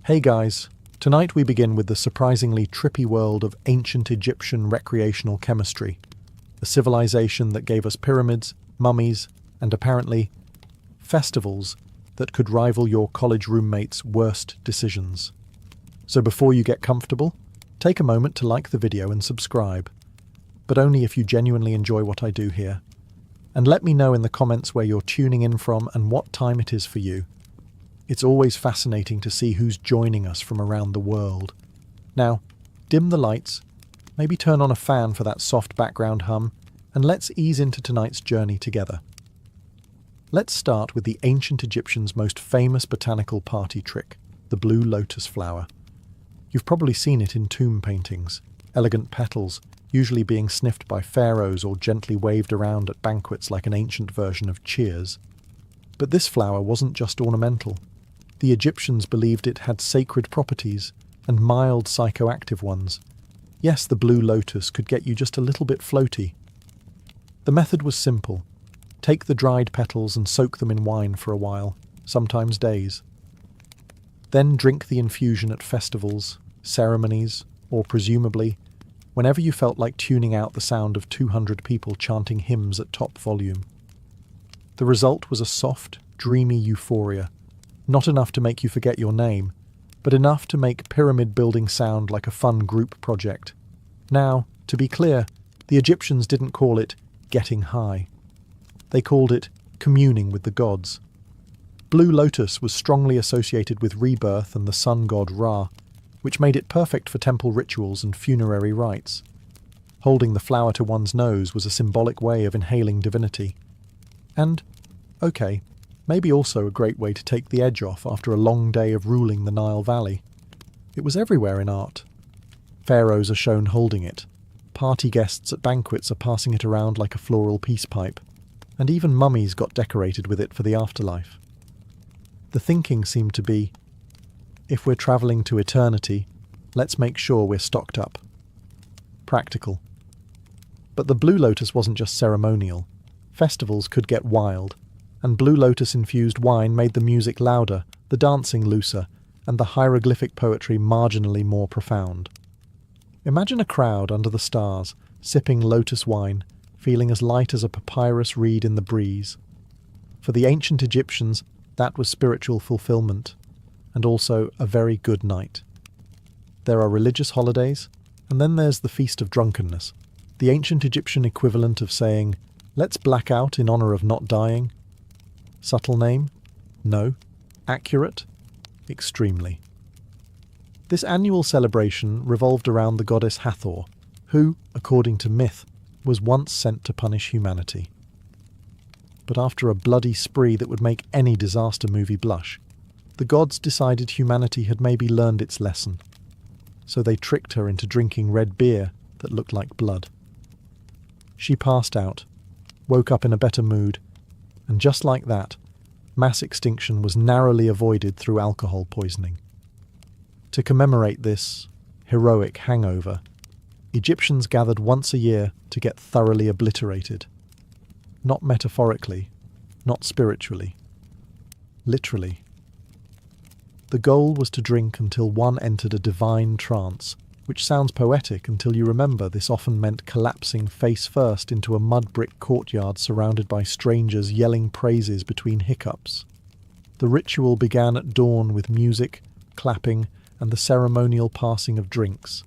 Hey guys, tonight we begin with the surprisingly trippy world of ancient Egyptian recreational chemistry, a civilization that gave us pyramids, mummies, and apparently festivals that could rival your college roommate's worst decisions. So before you get comfortable, take a moment to like the video and subscribe, but only if you genuinely enjoy what I do here. And let me know in the comments where you're tuning in from and what time it is for you. It's always fascinating to see who's joining us from around the world. Now, dim the lights, maybe turn on a fan for that soft background hum, and let's ease into tonight's journey together. Let's start with the ancient Egyptians' most famous botanical party trick, the blue lotus flower. You've probably seen it in tomb paintings, elegant petals, usually being sniffed by pharaohs or gently waved around at banquets like an ancient version of cheers. But this flower wasn't just ornamental. The Egyptians believed it had sacred properties and mild psychoactive ones. Yes, the blue lotus could get you just a little bit floaty. The method was simple. Take the dried petals and soak them in wine for a while, sometimes days. Then drink the infusion at festivals, ceremonies, or presumably, whenever you felt like tuning out the sound of 200 people chanting hymns at top volume. The result was a soft, dreamy euphoria. Not enough to make you forget your name, but enough to make pyramid building sound like a fun group project. Now, to be clear, the Egyptians didn't call it getting high. They called it communing with the gods. Blue lotus was strongly associated with rebirth and the sun god Ra, which made it perfect for temple rituals and funerary rites. Holding the flower to one's nose was a symbolic way of inhaling divinity. And, okay, maybe also a great way to take the edge off after a long day of ruling the Nile Valley. It was everywhere in art. Pharaohs are shown holding it. Party guests at banquets are passing it around like a floral peace pipe. And even mummies got decorated with it for the afterlife. The thinking seemed to be, if we're travelling to eternity, let's make sure we're stocked up. Practical. But the blue lotus wasn't just ceremonial. Festivals could get wild, and blue lotus-infused wine made the music louder, the dancing looser, and the hieroglyphic poetry marginally more profound. Imagine a crowd under the stars, sipping lotus wine, feeling as light as a papyrus reed in the breeze. For the ancient Egyptians, that was spiritual fulfillment, and also a very good night. There are religious holidays, and then there's the Feast of Drunkenness, the ancient Egyptian equivalent of saying, let's black out in honour of not dying. Subtle name? No. Accurate? Extremely. This annual celebration revolved around the goddess Hathor, who, according to myth, was once sent to punish humanity. But after a bloody spree that would make any disaster movie blush, the gods decided humanity had maybe learned its lesson. So they tricked her into drinking red beer that looked like blood. She passed out, woke up in a better mood, and just like that, mass extinction was narrowly avoided through alcohol poisoning. To commemorate this heroic hangover, Egyptians gathered once a year to get thoroughly obliterated. Not metaphorically, not spiritually. Literally. The goal was to drink until one entered a divine trance, which sounds poetic until you remember this often meant collapsing face first into a mud brick courtyard surrounded by strangers yelling praises between hiccups. The ritual began at dawn with music, clapping, and the ceremonial passing of drinks.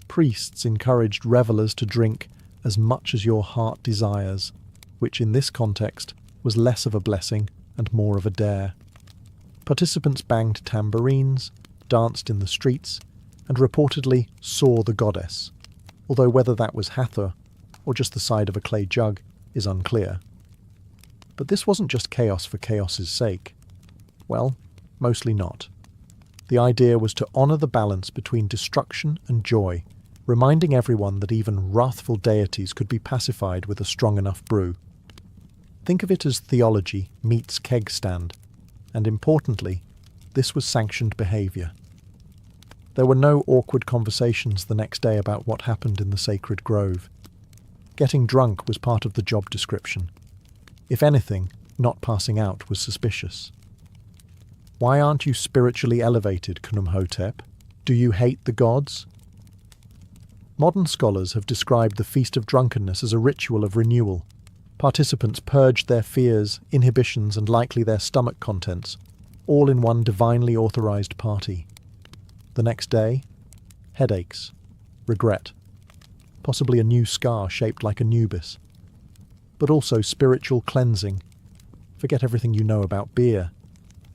Priests encouraged revelers to drink as much as your heart desires, which in this context was less of a blessing and more of a dare. Participants banged tambourines, danced in the streets, and reportedly saw the goddess, although whether that was Hathor or just the side of a clay jug is unclear. But this wasn't just chaos for chaos's sake. Well, mostly not. The idea was to honour the balance between destruction and joy, reminding everyone that even wrathful deities could be pacified with a strong enough brew. Think of it as theology meets keg stand, and importantly, this was sanctioned behaviour. There were no awkward conversations the next day about what happened in the sacred grove. Getting drunk was part of the job description. If anything, not passing out was suspicious. Why aren't you spiritually elevated, Khnumhotep? Do you hate the gods? Modern scholars have described the Feast of Drunkenness as a ritual of renewal. Participants purged their fears, inhibitions, and likely their stomach contents, all in one divinely authorized party. The next day, headaches, regret, possibly a new scar shaped like Anubis, but also spiritual cleansing. Forget everything you know about beer.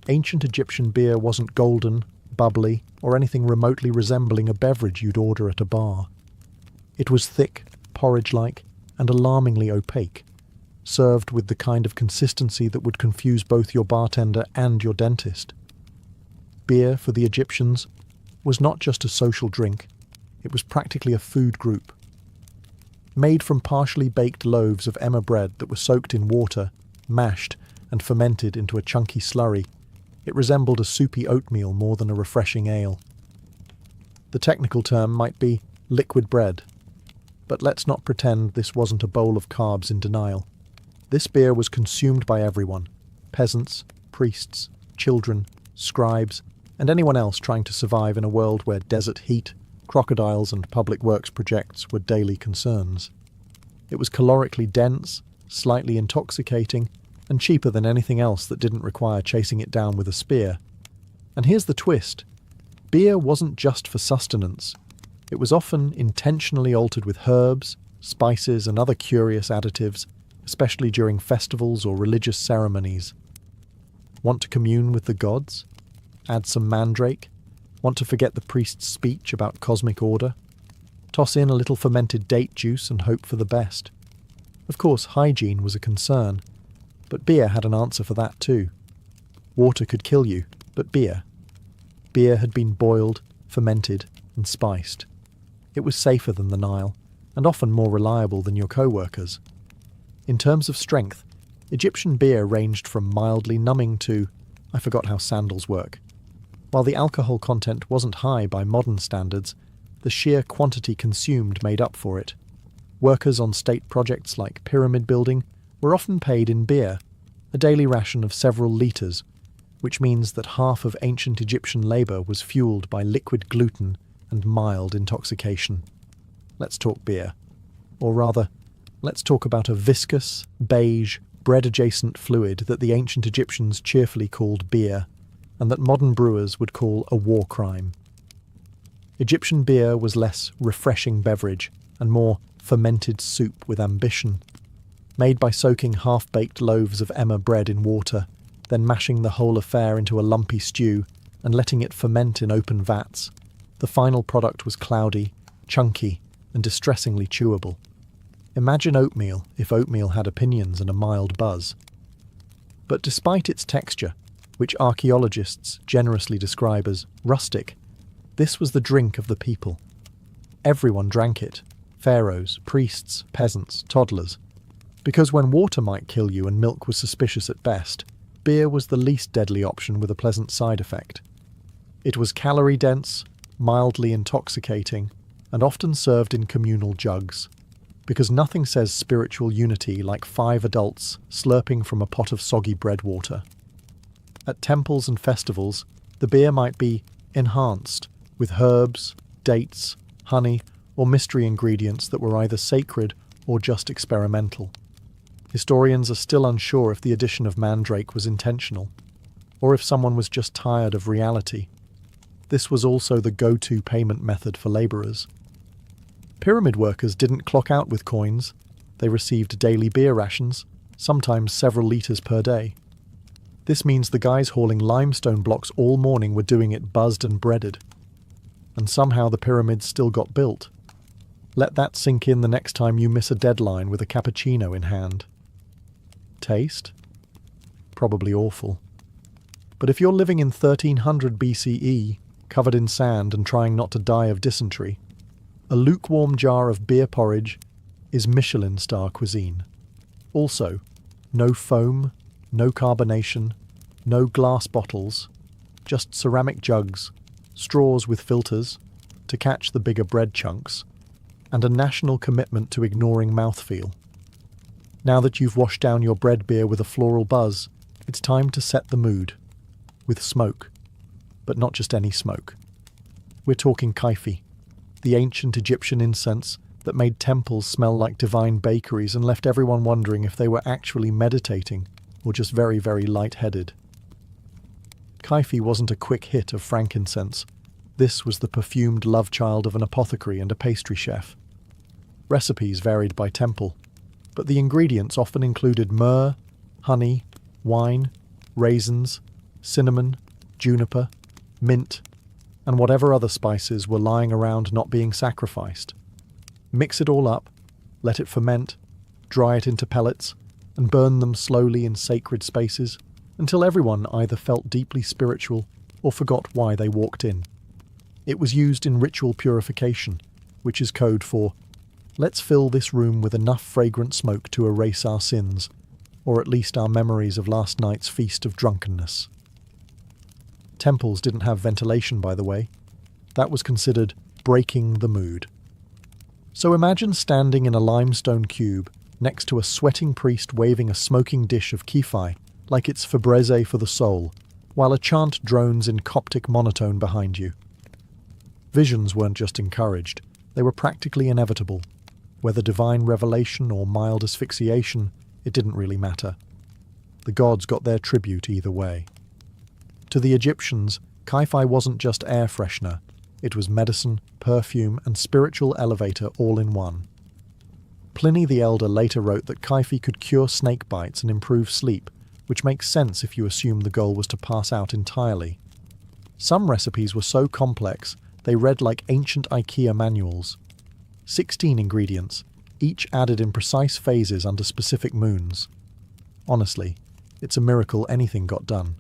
Ancient Egyptian beer wasn't golden, bubbly, or anything remotely resembling a beverage you'd order at a bar. It was thick, porridge-like, and alarmingly opaque, served with the kind of consistency that would confuse both your bartender and your dentist. Beer, for the Egyptians, was not just a social drink, it was practically a food group. Made from partially baked loaves of emmer bread that were soaked in water, mashed, and fermented into a chunky slurry, it resembled a soupy oatmeal more than a refreshing ale. The technical term might be liquid bread, but let's not pretend this wasn't a bowl of carbs in denial. This beer was consumed by everyone: peasants, priests, children, scribes, and anyone else trying to survive in a world where desert heat, crocodiles, and public works projects were daily concerns. It was calorically dense, slightly intoxicating, and cheaper than anything else that didn't require chasing it down with a spear. And here's the twist: beer wasn't just for sustenance. It was often intentionally altered with herbs, spices, and other curious additives, especially during festivals or religious ceremonies. Want to commune with the gods? Add some mandrake? Want to forget the priest's speech about cosmic order? Toss in a little fermented date juice and hope for the best. Of course, hygiene was a concern, but beer had an answer for that too. Water could kill you, but beer had been boiled, fermented, and spiced. It was safer than the Nile, and often more reliable than your co-workers. In terms of strength, Egyptian beer ranged from mildly numbing to, I forgot how sandals work. While the alcohol content wasn't high by modern standards, the sheer quantity consumed made up for it. Workers on state projects like pyramid building were often paid in beer, a daily ration of several litres, which means that half of ancient Egyptian labour was fueled by liquid gluten and mild intoxication. Let's talk beer. Or rather, let's talk about a viscous, beige, bread-adjacent fluid that the ancient Egyptians cheerfully called beer, and that modern brewers would call a war crime. Egyptian beer was less refreshing beverage and more fermented soup with ambition. Made by soaking half-baked loaves of emmer bread in water, then mashing the whole affair into a lumpy stew and letting it ferment in open vats, the final product was cloudy, chunky, and distressingly chewable. Imagine oatmeal if oatmeal had opinions and a mild buzz. But despite its texture, which archaeologists generously describe as rustic, this was the drink of the people. Everyone drank it: pharaohs, priests, peasants, toddlers. Because when water might kill you and milk was suspicious at best, beer was the least deadly option with a pleasant side effect. It was calorie-dense, mildly intoxicating, and often served in communal jugs, because nothing says spiritual unity like 5 adults slurping from a pot of soggy bread water. At temples and festivals, the beer might be enhanced with herbs, dates, honey, or mystery ingredients that were either sacred or just experimental. Historians are still unsure if the addition of mandrake was intentional, or if someone was just tired of reality. This was also the go-to payment method for labourers. Pyramid workers didn't clock out with coins. They received daily beer rations, sometimes several litres per day. This means the guys hauling limestone blocks all morning were doing it buzzed and breaded. And somehow the pyramids still got built. Let that sink in the next time you miss a deadline with a cappuccino in hand. Taste? Probably awful. But if you're living in 1300 BCE, covered in sand and trying not to die of dysentery, a lukewarm jar of beer porridge is Michelin star cuisine. Also, no foam, no carbonation, no glass bottles, just ceramic jugs, straws with filters to catch the bigger bread chunks, and a national commitment to ignoring mouthfeel. Now that you've washed down your bread beer with a floral buzz, it's time to set the mood. with smoke. But not just any smoke. We're talking kaifi, the ancient Egyptian incense that made temples smell like divine bakeries and left everyone wondering if they were actually meditating or just very, very light-headed. Kaifi wasn't a quick hit of frankincense. This was the perfumed love child of an apothecary and a pastry chef. Recipes varied by temple, but the ingredients often included myrrh, honey, wine, raisins, cinnamon, juniper, mint, and whatever other spices were lying around not being sacrificed. Mix it all up, let it ferment, dry it into pellets, and burn them slowly in sacred spaces until everyone either felt deeply spiritual or forgot why they walked in. It was used in ritual purification, which is code for, let's fill this room with enough fragrant smoke to erase our sins, or at least our memories of last night's feast of drunkenness. Temples didn't have ventilation, by the way. That was considered breaking the mood. So imagine standing in a limestone cube next to a sweating priest waving a smoking dish of kifi, like it's Fabreze for the soul, while a chant drones in Coptic monotone behind you. Visions weren't just encouraged, they were practically inevitable. Whether divine revelation or mild asphyxiation, it didn't really matter. The gods got their tribute either way. To the Egyptians, kaifi wasn't just air freshener, it was medicine, perfume, and spiritual elevator all in one. Pliny the Elder later wrote that kaifi could cure snake bites and improve sleep, which makes sense if you assume the goal was to pass out entirely. Some recipes were so complex, they read like ancient IKEA manuals. 16 ingredients, each added in precise phases under specific moons. Honestly, it's a miracle anything got done.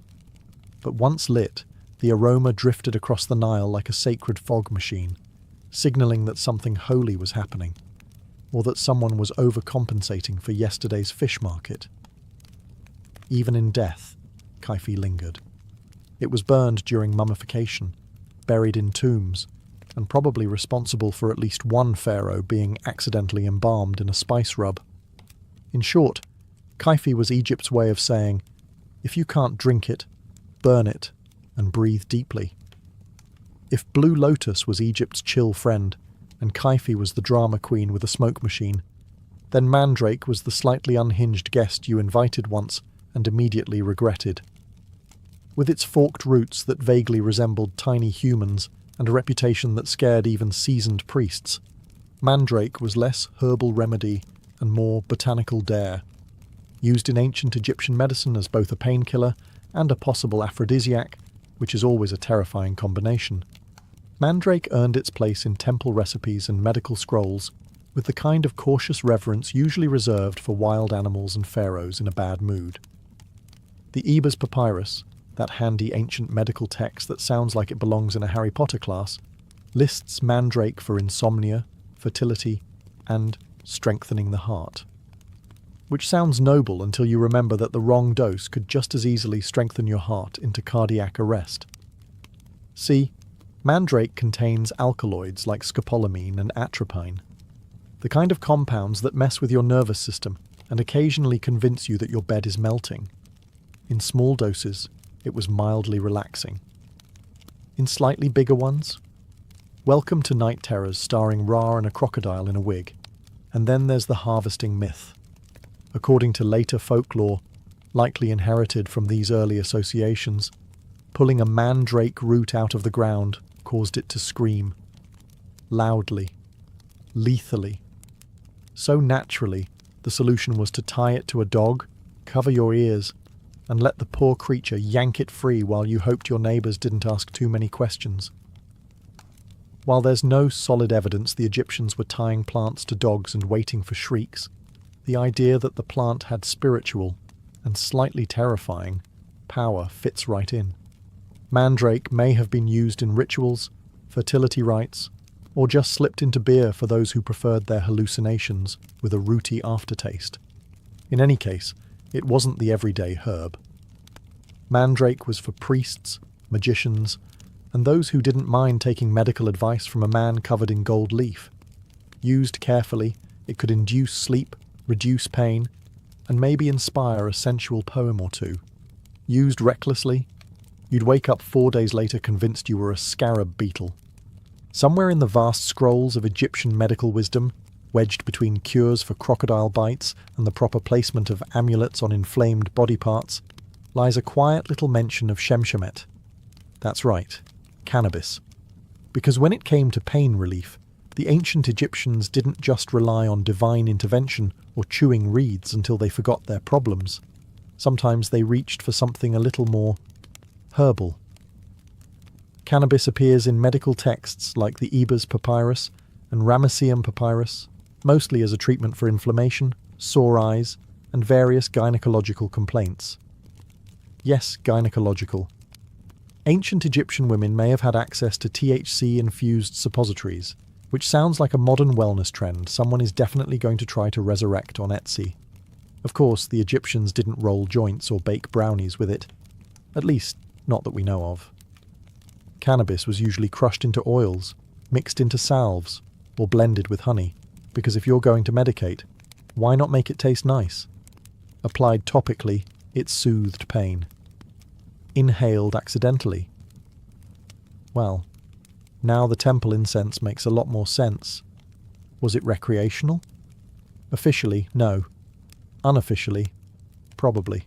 But once lit, the aroma drifted across the Nile like a sacred fog machine, signalling that something holy was happening, or that someone was overcompensating for yesterday's fish market. Even in death, kaifi lingered. It was burned during mummification, buried in tombs, and probably responsible for at least one pharaoh being accidentally embalmed in a spice rub. In short, kaifi was Egypt's way of saying, if you can't drink it, burn it, and breathe deeply. If Blue Lotus was Egypt's chill friend, and kaifi was the drama queen with a smoke machine, then Mandrake was the slightly unhinged guest you invited once and immediately regretted. With its forked roots that vaguely resembled tiny humans and a reputation that scared even seasoned priests, Mandrake was less herbal remedy and more botanical dare. Used in ancient Egyptian medicine as both a painkiller and a possible aphrodisiac, which is always a terrifying combination, Mandrake earned its place in temple recipes and medical scrolls with the kind of cautious reverence usually reserved for wild animals and pharaohs in a bad mood. The Ebers Papyrus, that handy ancient medical text that sounds like it belongs in a Harry Potter class, lists mandrake for insomnia, fertility, and strengthening the heart. Which sounds noble until you remember that the wrong dose could just as easily strengthen your heart into cardiac arrest. See, mandrake contains alkaloids like scopolamine and atropine, the kind of compounds that mess with your nervous system and occasionally convince you that your bed is melting. In small doses, it was mildly relaxing. In slightly bigger ones, welcome to Night Terrors starring Ra and a crocodile in a wig. And then there's the harvesting myth. According to later folklore, likely inherited from these early associations, pulling a mandrake root out of the ground caused it to scream. Loudly. Lethally. So naturally, the solution was to tie it to a dog, cover your ears, and let the poor creature yank it free while you hoped your neighbours didn't ask too many questions. While there's no solid evidence the Egyptians were tying plants to dogs and waiting for shrieks, the idea that the plant had spiritual, and slightly terrifying, power fits right in. Mandrake may have been used in rituals, fertility rites, or just slipped into beer for those who preferred their hallucinations with a rooty aftertaste. In any case, it wasn't the everyday herb. Mandrake was for priests, magicians, and those who didn't mind taking medical advice from a man covered in gold leaf. Used carefully, it could induce sleep, reduce pain, and maybe inspire a sensual poem or two. Used recklessly, You'd wake up 4 days later convinced you were a scarab beetle. Somewhere in the vast scrolls of Egyptian medical wisdom, wedged between cures for crocodile bites and the proper placement of amulets on inflamed body parts, lies a quiet little mention of Shemshemet. That's right, cannabis. Because when it came to pain relief, the ancient Egyptians didn't just rely on divine intervention or chewing reeds until they forgot their problems. Sometimes they reached for something a little more herbal. Cannabis appears in medical texts like the Ebers Papyrus and Ramesseum Papyrus, mostly as a treatment for inflammation, sore eyes, and various gynecological complaints. Yes, gynecological. Ancient Egyptian women may have had access to THC-infused suppositories, which sounds like a modern wellness trend someone is definitely going to try to resurrect on Etsy. Of course, the Egyptians didn't roll joints or bake brownies with it. At least, not that we know of. Cannabis was usually crushed into oils, mixed into salves, or blended with honey, because if you're going to medicate, why not make it taste nice? Applied topically, it soothed pain. Inhaled accidentally. Well, now the temple incense makes a lot more sense. Was it recreational? Officially, no. Unofficially, probably.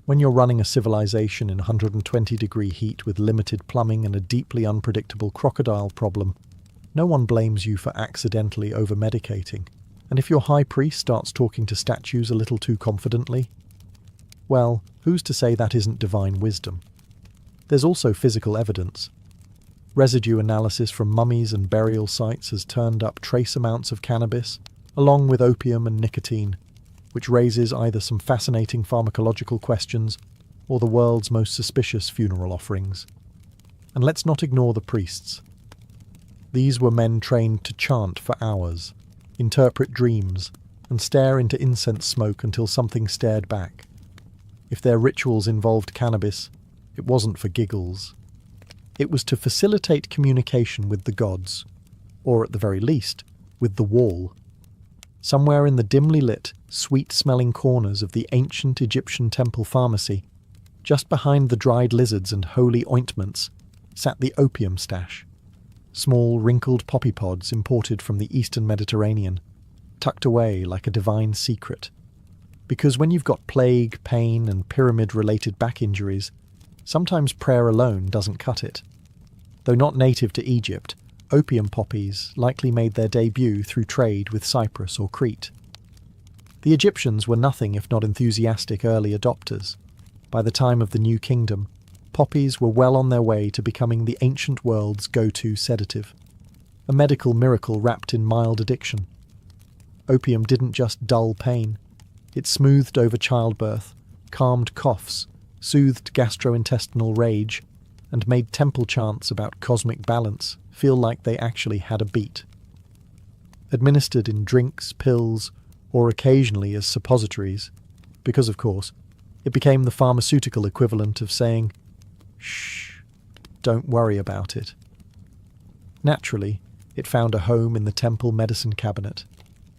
When you're running a civilization in 120-degree heat with limited plumbing and a deeply unpredictable crocodile problem, no one blames you for accidentally over-medicating. And if your high priest starts talking to statues a little too confidently, well, who's to say that isn't divine wisdom? There's also physical evidence. Residue analysis from mummies and burial sites has turned up trace amounts of cannabis, along with opium and nicotine, which raises either some fascinating pharmacological questions or the world's most suspicious funeral offerings. And let's not ignore the priests. These were men trained to chant for hours, interpret dreams, and stare into incense smoke until something stared back. If their rituals involved cannabis, it wasn't for giggles. It was to facilitate communication with the gods, or at the very least, with the wall. Somewhere in the dimly lit, sweet-smelling corners of the ancient Egyptian temple pharmacy, just behind the dried lizards and holy ointments, sat the opium stash. Small, wrinkled poppy pods imported from the eastern Mediterranean, tucked away like a divine secret. Because when you've got plague, pain, and pyramid-related back injuries, sometimes prayer alone doesn't cut it. Though not native to Egypt, opium poppies likely made their debut through trade with Cyprus or Crete. The Egyptians were nothing if not enthusiastic early adopters. By the time of the New Kingdom, poppies were well on their way to becoming the ancient world's go-to sedative, a medical miracle wrapped in mild addiction. Opium didn't just dull pain, it smoothed over childbirth, calmed coughs, soothed gastrointestinal rage, and made temple chants about cosmic balance feel like they actually had a beat. Administered in drinks, pills, or occasionally as suppositories, because of course, it became the pharmaceutical equivalent of saying, "Shh, don't worry about it." Naturally, it found a home in the temple medicine cabinet,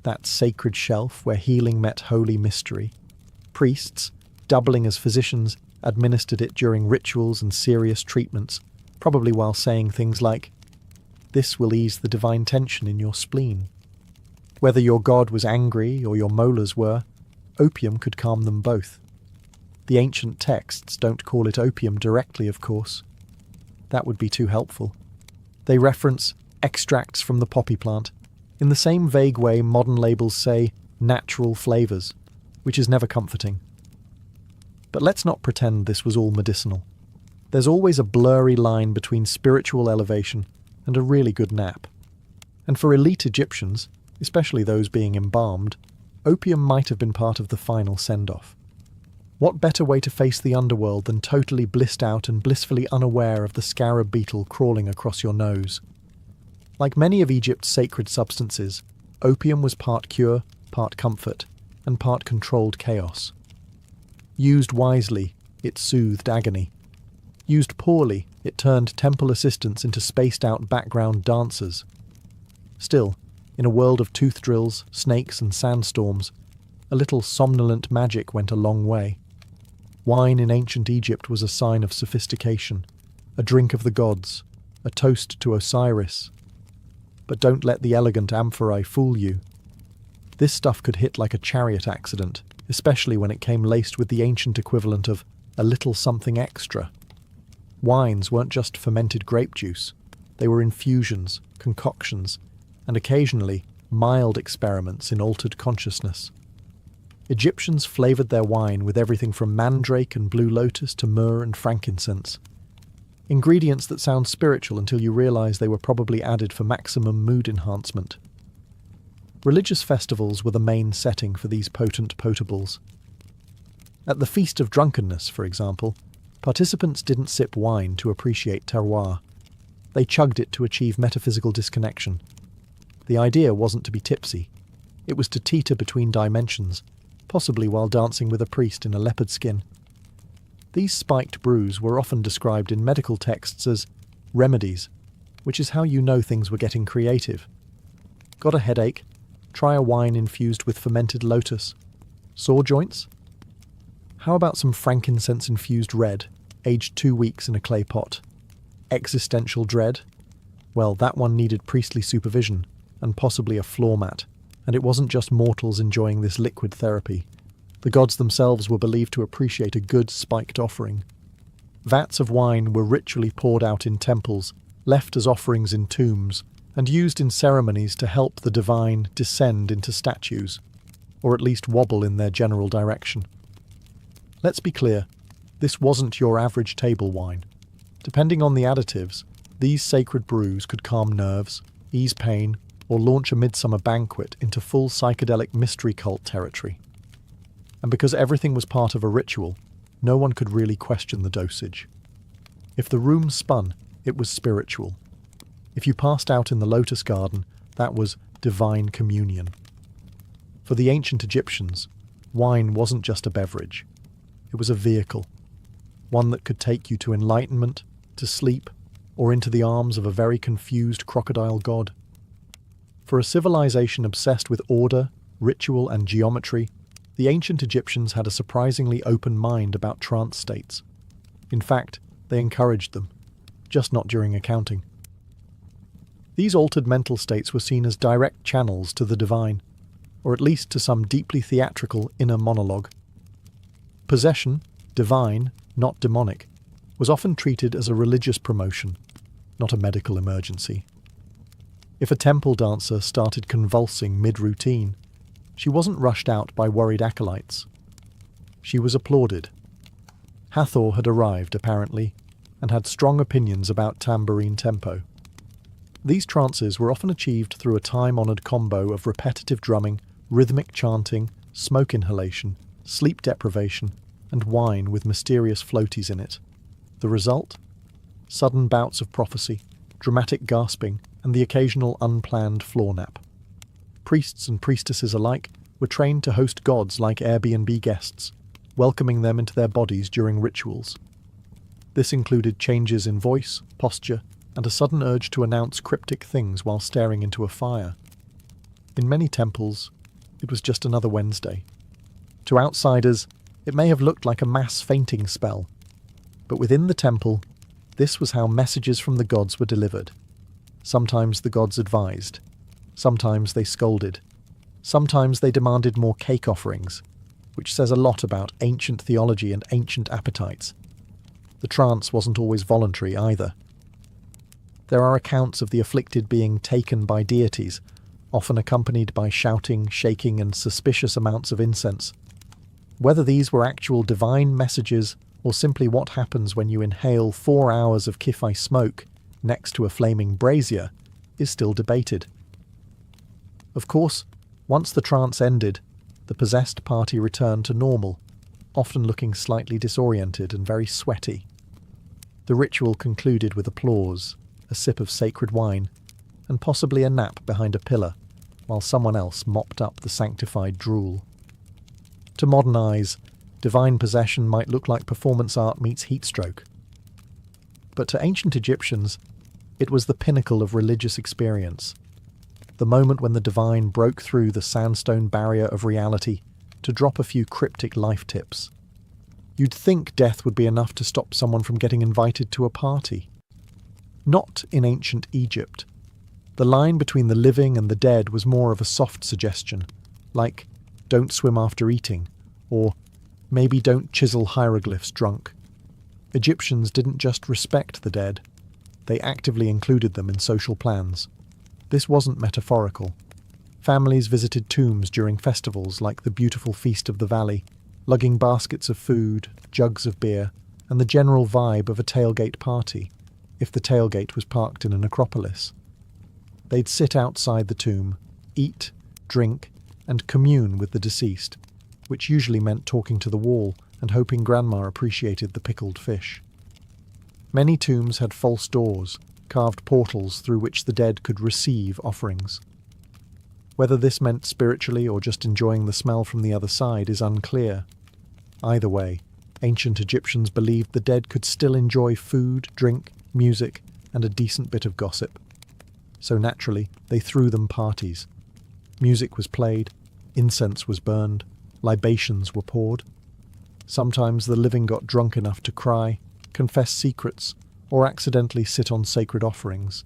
that sacred shelf where healing met holy mystery. Priests, doubling as physicians, administered it during rituals and serious treatments, probably while saying things like, "This will ease the divine tension in your spleen." Whether your god was angry or your molars were, opium could calm them both. The ancient texts don't call it opium directly, of course. That would be too helpful. They reference extracts from the poppy plant, in the same vague way modern labels say natural flavours, which is never comforting. But let's not pretend this was all medicinal. There's always a blurry line between spiritual elevation and a really good nap. And for elite Egyptians, especially those being embalmed, opium might have been part of the final send-off. What better way to face the underworld than totally blissed out and blissfully unaware of the scarab beetle crawling across your nose? Like many of Egypt's sacred substances, opium was part cure, part comfort, and part controlled chaos. Used wisely, it soothed agony. Used poorly, it turned temple assistants into spaced-out background dancers. Still, in a world of tooth drills, snakes, and sandstorms, a little somnolent magic went a long way. Wine in ancient Egypt was a sign of sophistication, a drink of the gods, a toast to Osiris. But don't let the elegant amphorae fool you. This stuff could hit like a chariot accident, especially when it came laced with the ancient equivalent of a little something extra. Wines weren't just fermented grape juice. They were infusions, concoctions, and occasionally mild experiments in altered consciousness. Egyptians flavoured their wine with everything from mandrake and blue lotus to myrrh and frankincense. Ingredients that sound spiritual until you realise they were probably added for maximum mood enhancement. Religious festivals were the main setting for these potent potables. At the Feast of Drunkenness, for example, participants didn't sip wine to appreciate terroir. They chugged it to achieve metaphysical disconnection. The idea wasn't to be tipsy. It was to teeter between dimensions, possibly while dancing with a priest in a leopard skin. These spiked brews were often described in medical texts as remedies, which is how you know things were getting creative. Got a headache? Try a wine infused with fermented lotus. Sore joints? How about some frankincense-infused red, aged 2 weeks in a clay pot? Existential dread? Well, that one needed priestly supervision, and possibly a floor mat, and it wasn't just mortals enjoying this liquid therapy. The gods themselves were believed to appreciate a good spiked offering. Vats of wine were ritually poured out in temples, left as offerings in tombs, and used in ceremonies to help the divine descend into statues, or at least wobble in their general direction. Let's be clear, this wasn't your average table wine. Depending on the additives, these sacred brews could calm nerves, ease pain, or launch a midsummer banquet into full psychedelic mystery cult territory. And because everything was part of a ritual, no one could really question the dosage. If the room spun, it was spiritual. If you passed out in the lotus garden, that was divine communion. For the ancient Egyptians, wine wasn't just a beverage. It was a vehicle, one that could take you to enlightenment, to sleep, or into the arms of a very confused crocodile god. For a civilization obsessed with order, ritual, and geometry, the ancient Egyptians had a surprisingly open mind about trance states. In fact, they encouraged them, just not during accounting. These altered mental states were seen as direct channels to the divine, or at least to some deeply theatrical inner monologue. Possession, divine, not demonic, was often treated as a religious promotion, not a medical emergency. If a temple dancer started convulsing mid-routine, she wasn't rushed out by worried acolytes. She was applauded. Hathor had arrived, apparently, and had strong opinions about tambourine tempo. These trances were often achieved through a time-honoured combo of repetitive drumming, rhythmic chanting, smoke inhalation, sleep deprivation, and wine with mysterious floaties in it. The result? Sudden bouts of prophecy, dramatic gasping, and the occasional unplanned floor nap. Priests and priestesses alike were trained to host gods like Airbnb guests, welcoming them into their bodies during rituals. This included changes in voice, posture, and a sudden urge to announce cryptic things while staring into a fire. In many temples, it was just another Wednesday. To outsiders, it may have looked like a mass fainting spell, but within the temple, this was how messages from the gods were delivered. Sometimes the gods advised. Sometimes they scolded. Sometimes they demanded more cake offerings, which says a lot about ancient theology and ancient appetites. The trance wasn't always voluntary either. There are accounts of the afflicted being taken by deities, often accompanied by shouting, shaking, and suspicious amounts of incense. Whether these were actual divine messages or simply what happens when you inhale 4 hours of Kifi smoke next to a flaming brazier is still debated. Of course, once the trance ended, the possessed party returned to normal, often looking slightly disoriented and very sweaty. The ritual concluded with applause, a sip of sacred wine, and possibly a nap behind a pillar, while someone else mopped up the sanctified drool. To modern eyes, divine possession might look like performance art meets heatstroke. But to ancient Egyptians, it was the pinnacle of religious experience, the moment when the divine broke through the sandstone barrier of reality to drop a few cryptic life tips. You'd think death would be enough to stop someone from getting invited to a party. Not in ancient Egypt. The line between the living and the dead was more of a soft suggestion, like, don't swim after eating, or maybe don't chisel hieroglyphs drunk. Egyptians didn't just respect the dead, they actively included them in social plans. This wasn't metaphorical. Families visited tombs during festivals like the beautiful Feast of the Valley, lugging baskets of food, jugs of beer, and the general vibe of a tailgate party, if the tailgate was parked in a necropolis. They'd sit outside the tomb, eat, drink, and commune with the deceased, which usually meant talking to the wall and hoping Grandma appreciated the pickled fish. Many tombs had false doors, carved portals through which the dead could receive offerings. Whether this meant spiritually or just enjoying the smell from the other side is unclear. Either way, ancient Egyptians believed the dead could still enjoy food, drink, music, and a decent bit of gossip. So naturally, they threw them parties. Music was played, incense was burned, libations were poured. Sometimes the living got drunk enough to cry, confess secrets, or accidentally sit on sacred offerings.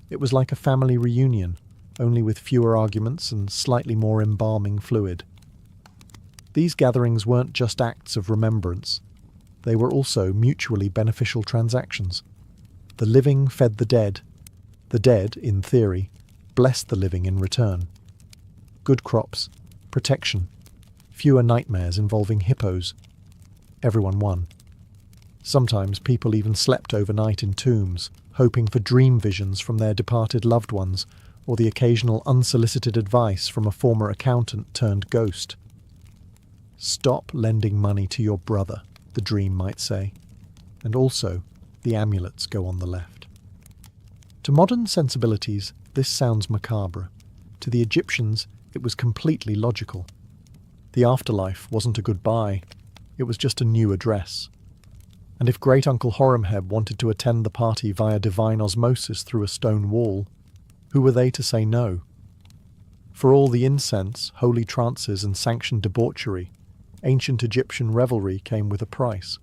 It was like a family reunion, only with fewer arguments and slightly more embalming fluid. These gatherings weren't just acts of remembrance. They were also mutually beneficial transactions. The living fed the dead. The dead, in theory, blessed the living in return. Good crops, protection, fewer nightmares involving hippos. Everyone won. Sometimes people even slept overnight in tombs, hoping for dream visions from their departed loved ones, or the occasional unsolicited advice from a former accountant turned ghost. Stop lending money to your brother, the dream might say. And also, the amulets go on the left. To modern sensibilities, this sounds macabre. To the Egyptians, it was completely logical. The afterlife wasn't a goodbye, it was just a new address. And if Great-Uncle Horemheb wanted to attend the party via divine osmosis through a stone wall, who were they to say no? For all the incense, holy trances, and sanctioned debauchery, ancient Egyptian revelry came with a price,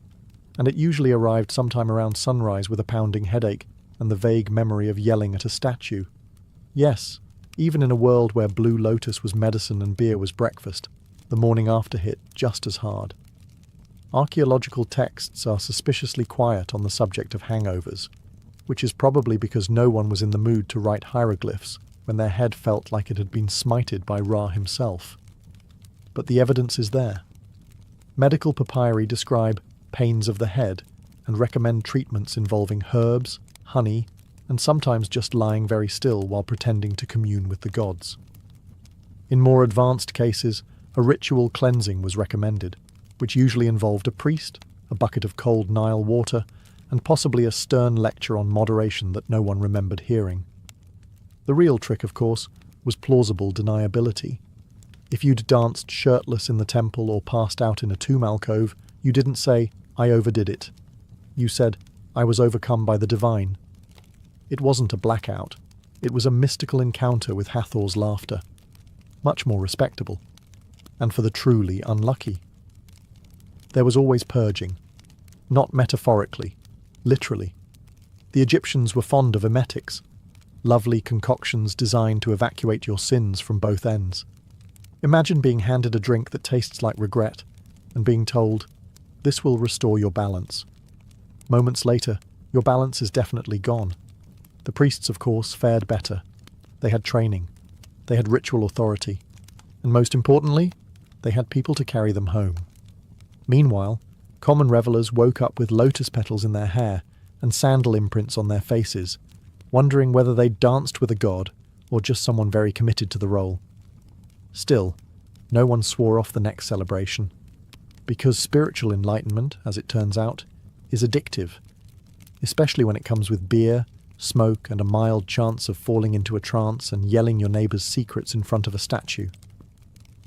and it usually arrived sometime around sunrise with a pounding headache and the vague memory of yelling at a statue. Yes, even in a world where Blue Lotus was medicine and beer was breakfast, the morning after hit just as hard. Archaeological texts are suspiciously quiet on the subject of hangovers, which is probably because no one was in the mood to write hieroglyphs when their head felt like it had been smited by Ra himself. But the evidence is there. Medical papyri describe pains of the head and recommend treatments involving herbs, honey, and sometimes just lying very still while pretending to commune with the gods. In more advanced cases, a ritual cleansing was recommended, which usually involved a priest, a bucket of cold Nile water, and possibly a stern lecture on moderation that no one remembered hearing. The real trick, of course, was plausible deniability. If you'd danced shirtless in the temple or passed out in a tomb alcove, you didn't say, "I overdid it." You said, "I was overcome by the divine." It wasn't a blackout. It was a mystical encounter with Hathor's laughter. Much more respectable. And for the truly unlucky. There was always purging. Not metaphorically, literally. The Egyptians were fond of emetics, lovely concoctions designed to evacuate your sins from both ends. Imagine being handed a drink that tastes like regret and being told, "This will restore your balance." Moments later, your balance is definitely gone. The priests, of course, fared better. They had training. They had ritual authority. And most importantly, they had people to carry them home. Meanwhile, common revelers woke up with lotus petals in their hair and sandal imprints on their faces, wondering whether they'd danced with a god or just someone very committed to the role. Still, no one swore off the next celebration, because spiritual enlightenment, as it turns out, is addictive, especially when it comes with beer, smoke, and a mild chance of falling into a trance and yelling your neighbour's secrets in front of a statue.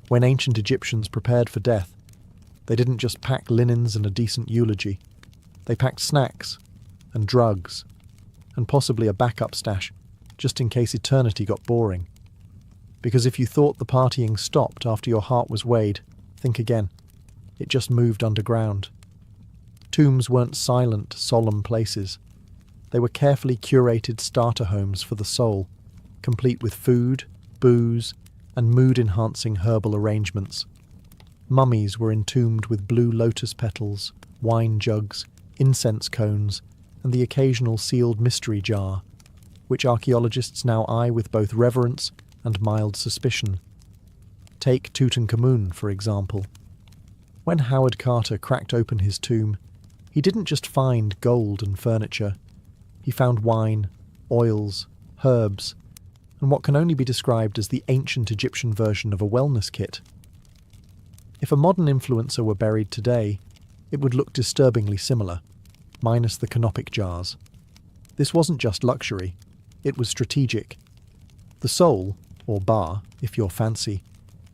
When ancient Egyptians prepared for death, they didn't just pack linens and a decent eulogy. They packed snacks and drugs and possibly a backup stash just in case eternity got boring. Because if you thought the partying stopped after your heart was weighed, think again. It just moved underground. Tombs weren't silent, solemn places. They were carefully curated starter homes for the soul, complete with food, booze, and mood-enhancing herbal arrangements. Mummies were entombed with blue lotus petals, wine jugs, incense cones, and the occasional sealed mystery jar, which archaeologists now eye with both reverence and mild suspicion. Take Tutankhamun, for example. When Howard Carter cracked open his tomb, he didn't just find gold and furniture. He found wine, oils, herbs, and what can only be described as the ancient Egyptian version of a wellness kit. If a modern influencer were buried today, it would look disturbingly similar, minus the canopic jars. This wasn't just luxury, it was strategic. The soul, or ba, if you're fancy,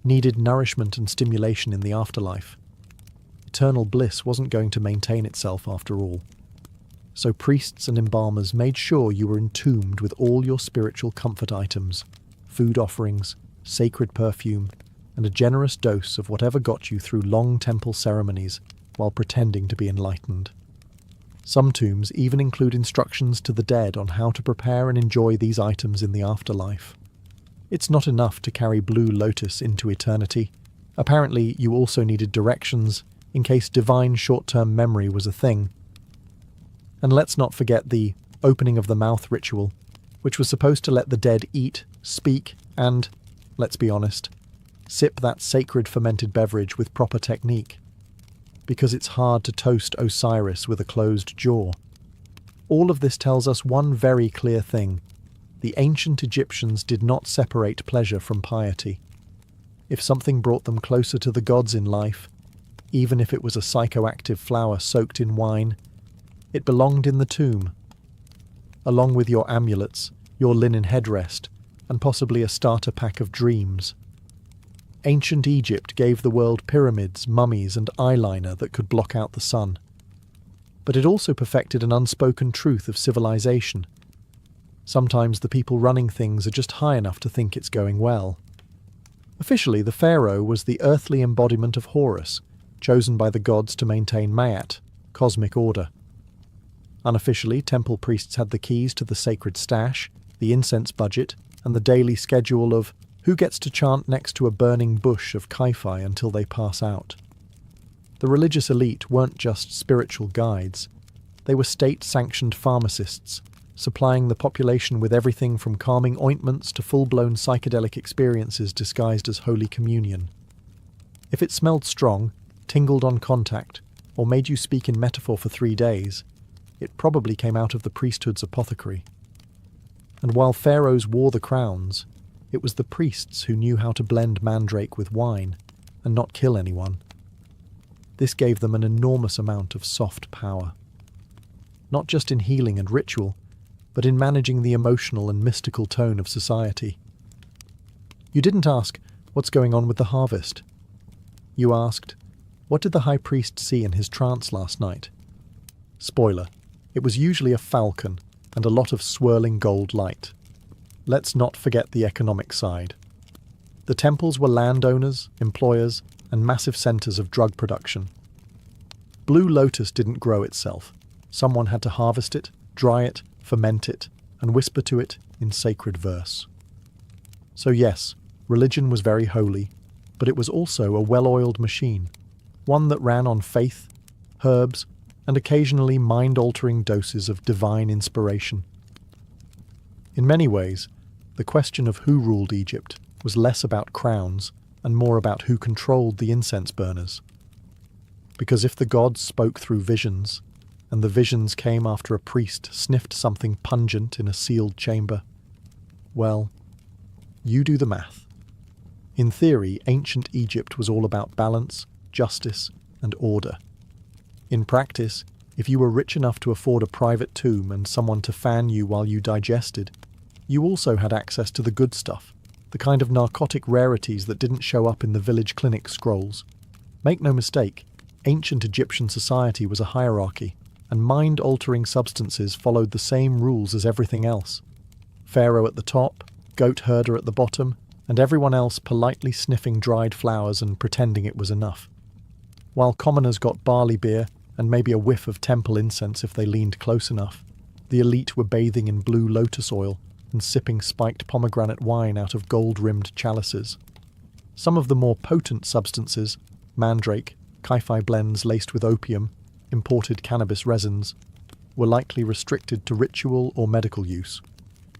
needed nourishment and stimulation in the afterlife. Eternal bliss wasn't going to maintain itself after all. So priests and embalmers made sure you were entombed with all your spiritual comfort items, food offerings, sacred perfume, and a generous dose of whatever got you through long temple ceremonies while pretending to be enlightened. Some tombs even include instructions to the dead on how to prepare and enjoy these items in the afterlife. It's not enough to carry blue lotus into eternity. Apparently, you also needed directions in case divine short-term memory was a thing. And let's not forget the opening of the mouth ritual, which was supposed to let the dead eat, speak, and, let's be honest, sip that sacred fermented beverage with proper technique. Because it's hard to toast Osiris with a closed jaw. All of this tells us one very clear thing. The ancient Egyptians did not separate pleasure from piety. If something brought them closer to the gods in life, even if it was a psychoactive flower soaked in wine, it belonged in the tomb, along with your amulets, your linen headrest, and possibly a starter pack of dreams. Ancient Egypt gave the world pyramids, mummies, and eyeliner that could block out the sun. But it also perfected an unspoken truth of civilization. Sometimes the people running things are just high enough to think it's going well. Officially, the pharaoh was the earthly embodiment of Horus, chosen by the gods to maintain Ma'at, cosmic order. Unofficially, temple priests had the keys to the sacred stash, the incense budget, and the daily schedule of who gets to chant next to a burning bush of Kai-Fi until they pass out. The religious elite weren't just spiritual guides. They were state-sanctioned pharmacists, supplying the population with everything from calming ointments to full-blown psychedelic experiences disguised as Holy Communion. If it smelled strong, tingled on contact, or made you speak in metaphor for 3 days, it probably came out of the priesthood's apothecary. And while pharaohs wore the crowns, it was the priests who knew how to blend mandrake with wine and not kill anyone. This gave them an enormous amount of soft power. Not just in healing and ritual, but in managing the emotional and mystical tone of society. You didn't ask, what's going on with the harvest? You asked, what did the high priest see in his trance last night? Spoiler, it was usually a falcon and a lot of swirling gold light. Let's not forget the economic side. The temples were landowners, employers, and massive centers of drug production. Blue lotus didn't grow itself. Someone had to harvest it, dry it, ferment it, and whisper to it in sacred verse. So yes, religion was very holy, but it was also a well-oiled machine, one that ran on faith, herbs, and occasionally mind-altering doses of divine inspiration. In many ways, the question of who ruled Egypt was less about crowns and more about who controlled the incense burners. Because if the gods spoke through visions, and the visions came after a priest sniffed something pungent in a sealed chamber, well, you do the math. In theory, ancient Egypt was all about balance, justice, and order. In practice, if you were rich enough to afford a private tomb and someone to fan you while you digested, you also had access to the good stuff, the kind of narcotic rarities that didn't show up in the village clinic scrolls. Make no mistake, ancient Egyptian society was a hierarchy, and mind-altering substances followed the same rules as everything else. Pharaoh at the top, goat herder at the bottom, and everyone else politely sniffing dried flowers and pretending it was enough. While commoners got barley beer, and maybe a whiff of temple incense if they leaned close enough. The elite were bathing in blue lotus oil and sipping spiked pomegranate wine out of gold-rimmed chalices. Some of the more potent substances, mandrake, Kai-Fi blends laced with opium, imported cannabis resins, were likely restricted to ritual or medical use,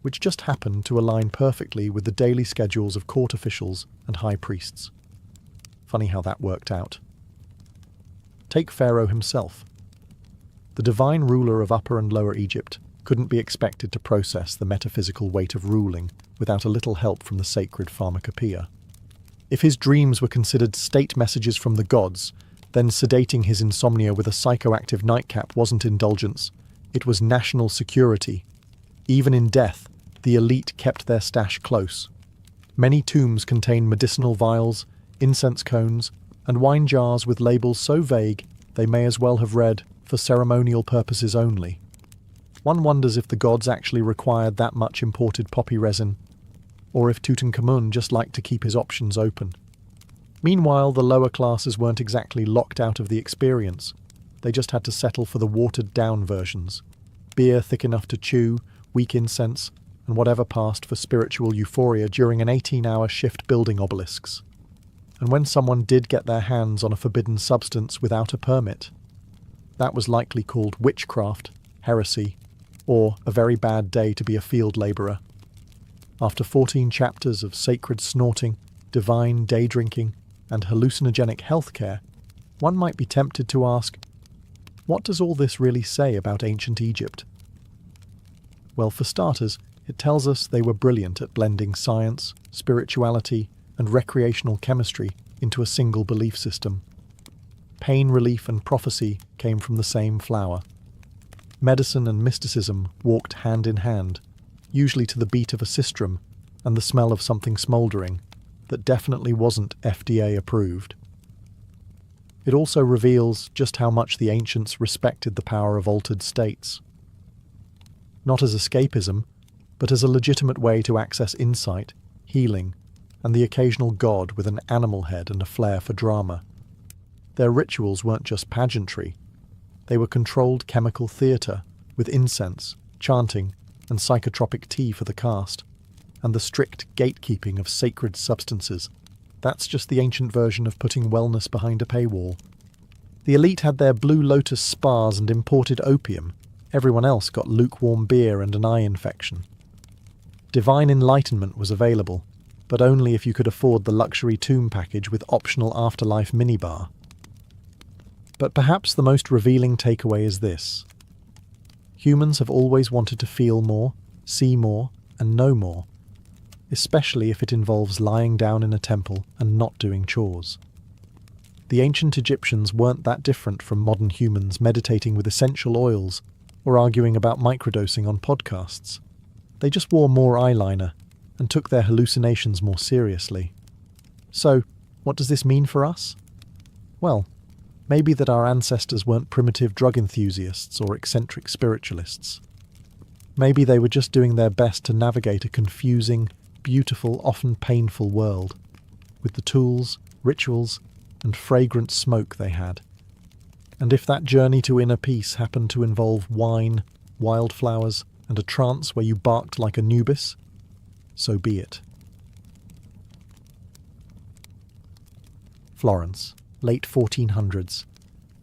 which just happened to align perfectly with the daily schedules of court officials and high priests. Funny how that worked out. Take Pharaoh himself. The divine ruler of Upper and Lower Egypt couldn't be expected to process the metaphysical weight of ruling without a little help from the sacred pharmacopoeia. If his dreams were considered state messages from the gods, then sedating his insomnia with a psychoactive nightcap wasn't indulgence, it was national security. Even in death, the elite kept their stash close. Many tombs contain medicinal vials, incense cones, and wine jars with labels so vague they may as well have read, "for ceremonial purposes only." One wonders if the gods actually required that much imported poppy resin, or if Tutankhamun just liked to keep his options open. Meanwhile, the lower classes weren't exactly locked out of the experience. They just had to settle for the watered-down versions. Beer thick enough to chew, weak incense, and whatever passed for spiritual euphoria during an 18-hour shift building obelisks. And when someone did get their hands on a forbidden substance without a permit, that was likely called witchcraft, heresy, or a very bad day to be a field labourer. After 14 chapters of sacred snorting, divine day drinking, and hallucinogenic healthcare, one might be tempted to ask, what does all this really say about ancient Egypt? Well, for starters, it tells us they were brilliant at blending science, spirituality, and recreational chemistry into a single belief system. Pain relief and prophecy came from the same flower. Medicine and mysticism walked hand in hand, usually to the beat of a sistrum and the smell of something smouldering that definitely wasn't FDA approved. It also reveals just how much the ancients respected the power of altered states. Not as escapism, but as a legitimate way to access insight, healing, and the occasional god with an animal head and a flair for drama. Their rituals weren't just pageantry. They were controlled chemical theatre, with incense, chanting, and psychotropic tea for the cast, and the strict gatekeeping of sacred substances. That's just the ancient version of putting wellness behind a paywall. The elite had their Blue Lotus spas and imported opium. Everyone else got lukewarm beer and an eye infection. Divine enlightenment was available, but only if you could afford the luxury tomb package with optional afterlife minibar. But perhaps the most revealing takeaway is this. Humans have always wanted to feel more, see more, and know more, especially if it involves lying down in a temple and not doing chores. The ancient Egyptians weren't that different from modern humans meditating with essential oils or arguing about microdosing on podcasts. They just wore more eyeliner and took their hallucinations more seriously. So, what does this mean for us? Well, maybe that our ancestors weren't primitive drug enthusiasts or eccentric spiritualists. Maybe they were just doing their best to navigate a confusing, beautiful, often painful world, with the tools, rituals, and fragrant smoke they had. And if that journey to inner peace happened to involve wine, wildflowers, and a trance where you barked like Anubis, so be it. Florence, late 1400s.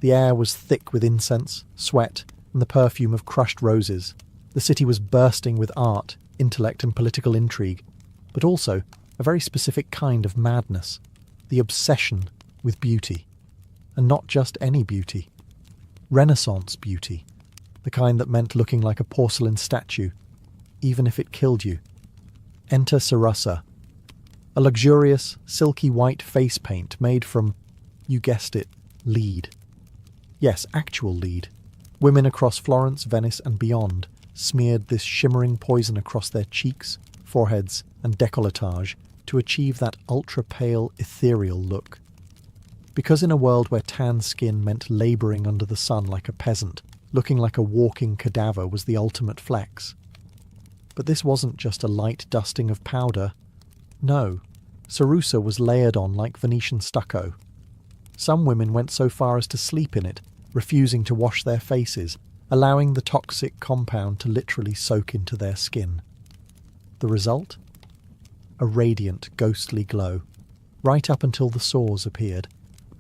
The air was thick with incense, sweat, and the perfume of crushed roses. The city was bursting with art, intellect, and political intrigue, but also a very specific kind of madness, the obsession with beauty. And not just any beauty. Renaissance beauty, the kind that meant looking like a porcelain statue, even if it killed you. Enter Sarasa, a luxurious, silky white face paint made from, you guessed it, lead. Yes, actual lead. Women across Florence, Venice, and beyond smeared this shimmering poison across their cheeks, foreheads, and décolletage to achieve that ultra-pale, ethereal look. Because in a world where tan skin meant labouring under the sun like a peasant, looking like a walking cadaver was the ultimate flex. But this wasn't just a light dusting of powder. No, Sarusa was layered on like Venetian stucco. Some women went so far as to sleep in it, refusing to wash their faces, allowing the toxic compound to literally soak into their skin. The result? A radiant, ghostly glow, right up until the sores appeared,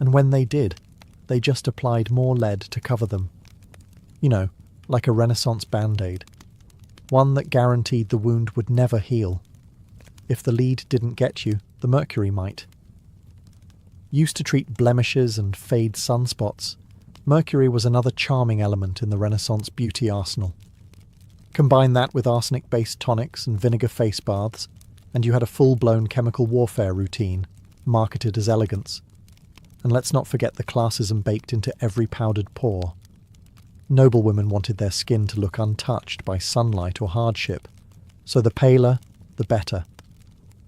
and when they did, they just applied more lead to cover them. You know, like a Renaissance band-aid. One that guaranteed the wound would never heal. If the lead didn't get you, the mercury might. Used to treat blemishes and fade sunspots, mercury was another charming element in the Renaissance beauty arsenal. Combine that with arsenic-based tonics and vinegar face baths, and you had a full-blown chemical warfare routine, marketed as elegance. And let's not forget the classism baked into every powdered pore. Noblewomen wanted their skin to look untouched by sunlight or hardship, so the paler, the better,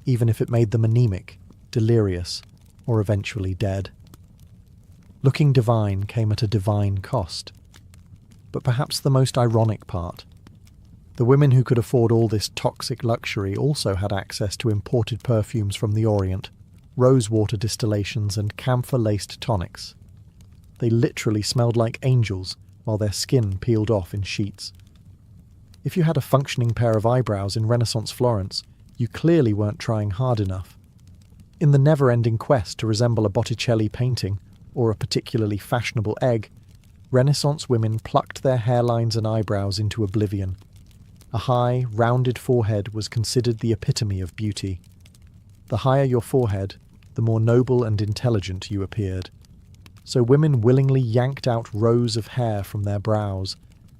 even if it made them anemic, delirious, or eventually dead. Looking divine came at a divine cost. But perhaps the most ironic part, the women who could afford all this toxic luxury also had access to imported perfumes from the Orient, rosewater distillations and camphor-laced tonics. They literally smelled like angels while their skin peeled off in sheets. If you had a functioning pair of eyebrows in Renaissance Florence, you clearly weren't trying hard enough. In the never-ending quest to resemble a Botticelli painting or a particularly fashionable egg, Renaissance women plucked their hairlines and eyebrows into oblivion. A high, rounded forehead was considered the epitome of beauty. The higher your forehead, the more noble and intelligent you appeared. So women willingly yanked out rows of hair from their brows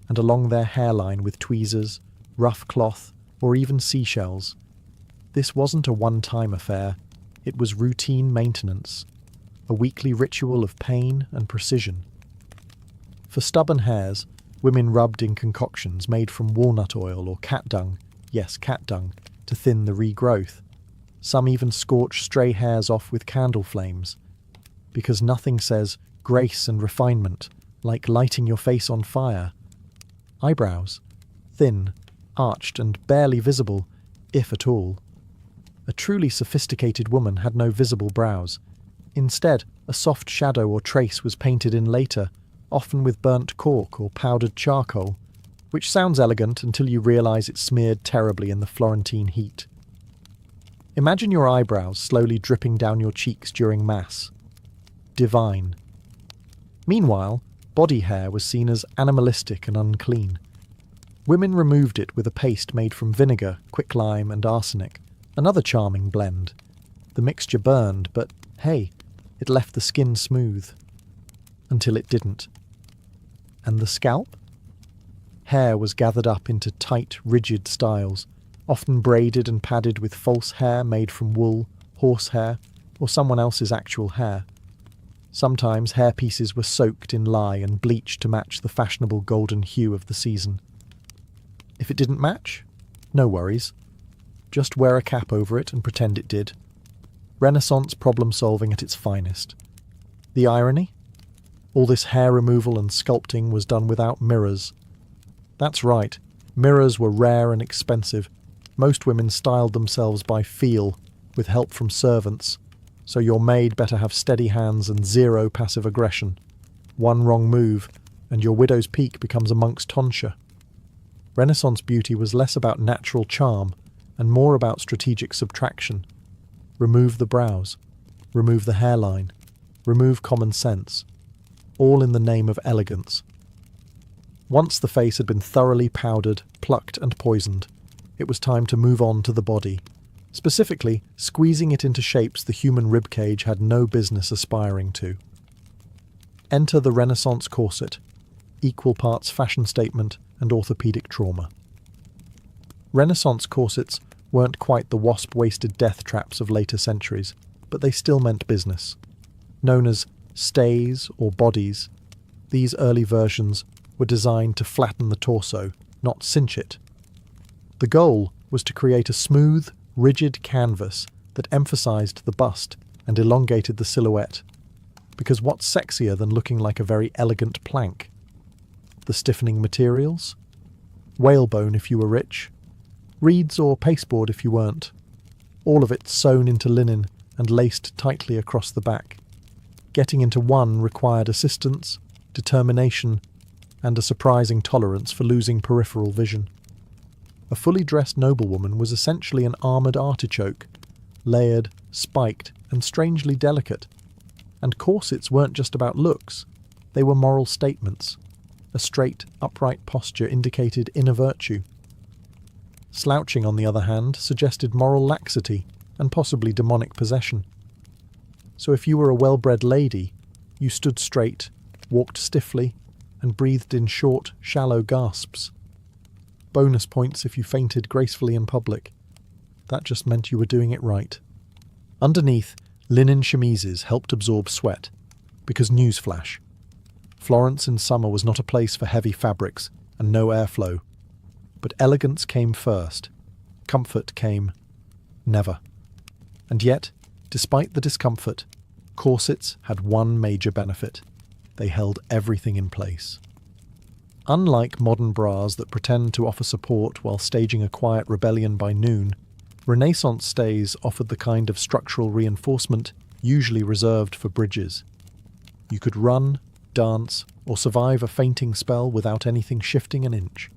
and along their hairline with tweezers, rough cloth, or even seashells. This wasn't a one-time affair. It was routine maintenance, a weekly ritual of pain and precision. For stubborn hairs, women rubbed in concoctions made from walnut oil or cat dung, yes, cat dung, to thin the regrowth. Some even scorched stray hairs off with candle flames, because nothing says grace and refinement like lighting your face on fire. Eyebrows, thin, arched and barely visible, if at all. A truly sophisticated woman had no visible brows. Instead, a soft shadow or trace was painted in later, often with burnt cork or powdered charcoal, which sounds elegant until you realise it smeared terribly in the Florentine heat. Imagine your eyebrows slowly dripping down your cheeks during Mass. Divine. Meanwhile, body hair was seen as animalistic and unclean. Women removed it with a paste made from vinegar, quicklime and arsenic, another charming blend. The mixture burned, but hey, it left the skin smooth. Until it didn't. And the scalp? Hair was gathered up into tight, rigid styles, often braided and padded with false hair made from wool, horsehair, or someone else's actual hair. Sometimes hairpieces were soaked in lye and bleached to match the fashionable golden hue of the season. If it didn't match, no worries. Just wear a cap over it and pretend it did. Renaissance problem-solving at its finest. The irony? All this hair removal and sculpting was done without mirrors. That's right, mirrors were rare and expensive. Most women styled themselves by feel, with help from servants, so your maid better have steady hands and zero passive aggression. One wrong move, and your widow's peak becomes a monk's tonsure. Renaissance beauty was less about natural charm, and more about strategic subtraction. Remove the brows, remove the hairline, remove common sense, all in the name of elegance. Once the face had been thoroughly powdered, plucked and poisoned, it was time to move on to the body, specifically squeezing it into shapes the human ribcage had no business aspiring to. Enter the Renaissance corset, equal parts fashion statement and orthopedic trauma. Renaissance corsets weren't quite the wasp-waisted death traps of later centuries, but they still meant business. Known as stays or bodies, these early versions were designed to flatten the torso, not cinch it. The goal was to create a smooth, rigid canvas that emphasized the bust and elongated the silhouette. Because what's sexier than looking like a very elegant plank? The stiffening materials? Whalebone if you were rich, reeds or pasteboard if you weren't. All of it sewn into linen and laced tightly across the back. Getting into one required assistance, determination, and a surprising tolerance for losing peripheral vision. A fully dressed noblewoman was essentially an armoured artichoke, layered, spiked, and strangely delicate. And corsets weren't just about looks, they were moral statements. A straight, upright posture indicated inner virtue. Slouching, on the other hand, suggested moral laxity and possibly demonic possession. So if you were a well-bred lady, you stood straight, walked stiffly, and breathed in short, shallow gasps. Bonus points if you fainted gracefully in public. That just meant you were doing it right. Underneath, linen chemises helped absorb sweat, because newsflash, Florence in summer was not a place for heavy fabrics and no airflow. But elegance came first. Comfort came never. And yet, despite the discomfort, corsets had one major benefit. They held everything in place. Unlike modern bras that pretend to offer support while staging a quiet rebellion by noon, Renaissance stays offered the kind of structural reinforcement usually reserved for bridges. You could run, dance, or survive a fainting spell without anything shifting an inch.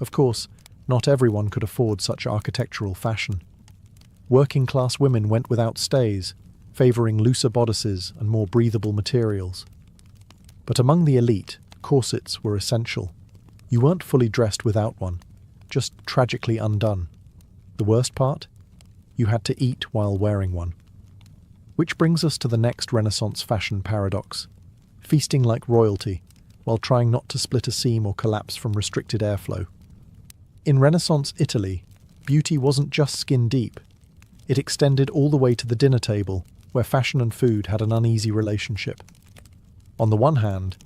Of course, not everyone could afford such architectural fashion. Working-class women went without stays, favouring looser bodices and more breathable materials. But among the elite, corsets were essential. You weren't fully dressed without one, just tragically undone. The worst part? You had to eat while wearing one. Which brings us to the next Renaissance fashion paradox: feasting like royalty, while trying not to split a seam or collapse from restricted airflow. In Renaissance Italy, beauty wasn't just skin deep. It extended all the way to the dinner table, where fashion and food had an uneasy relationship. On the one hand,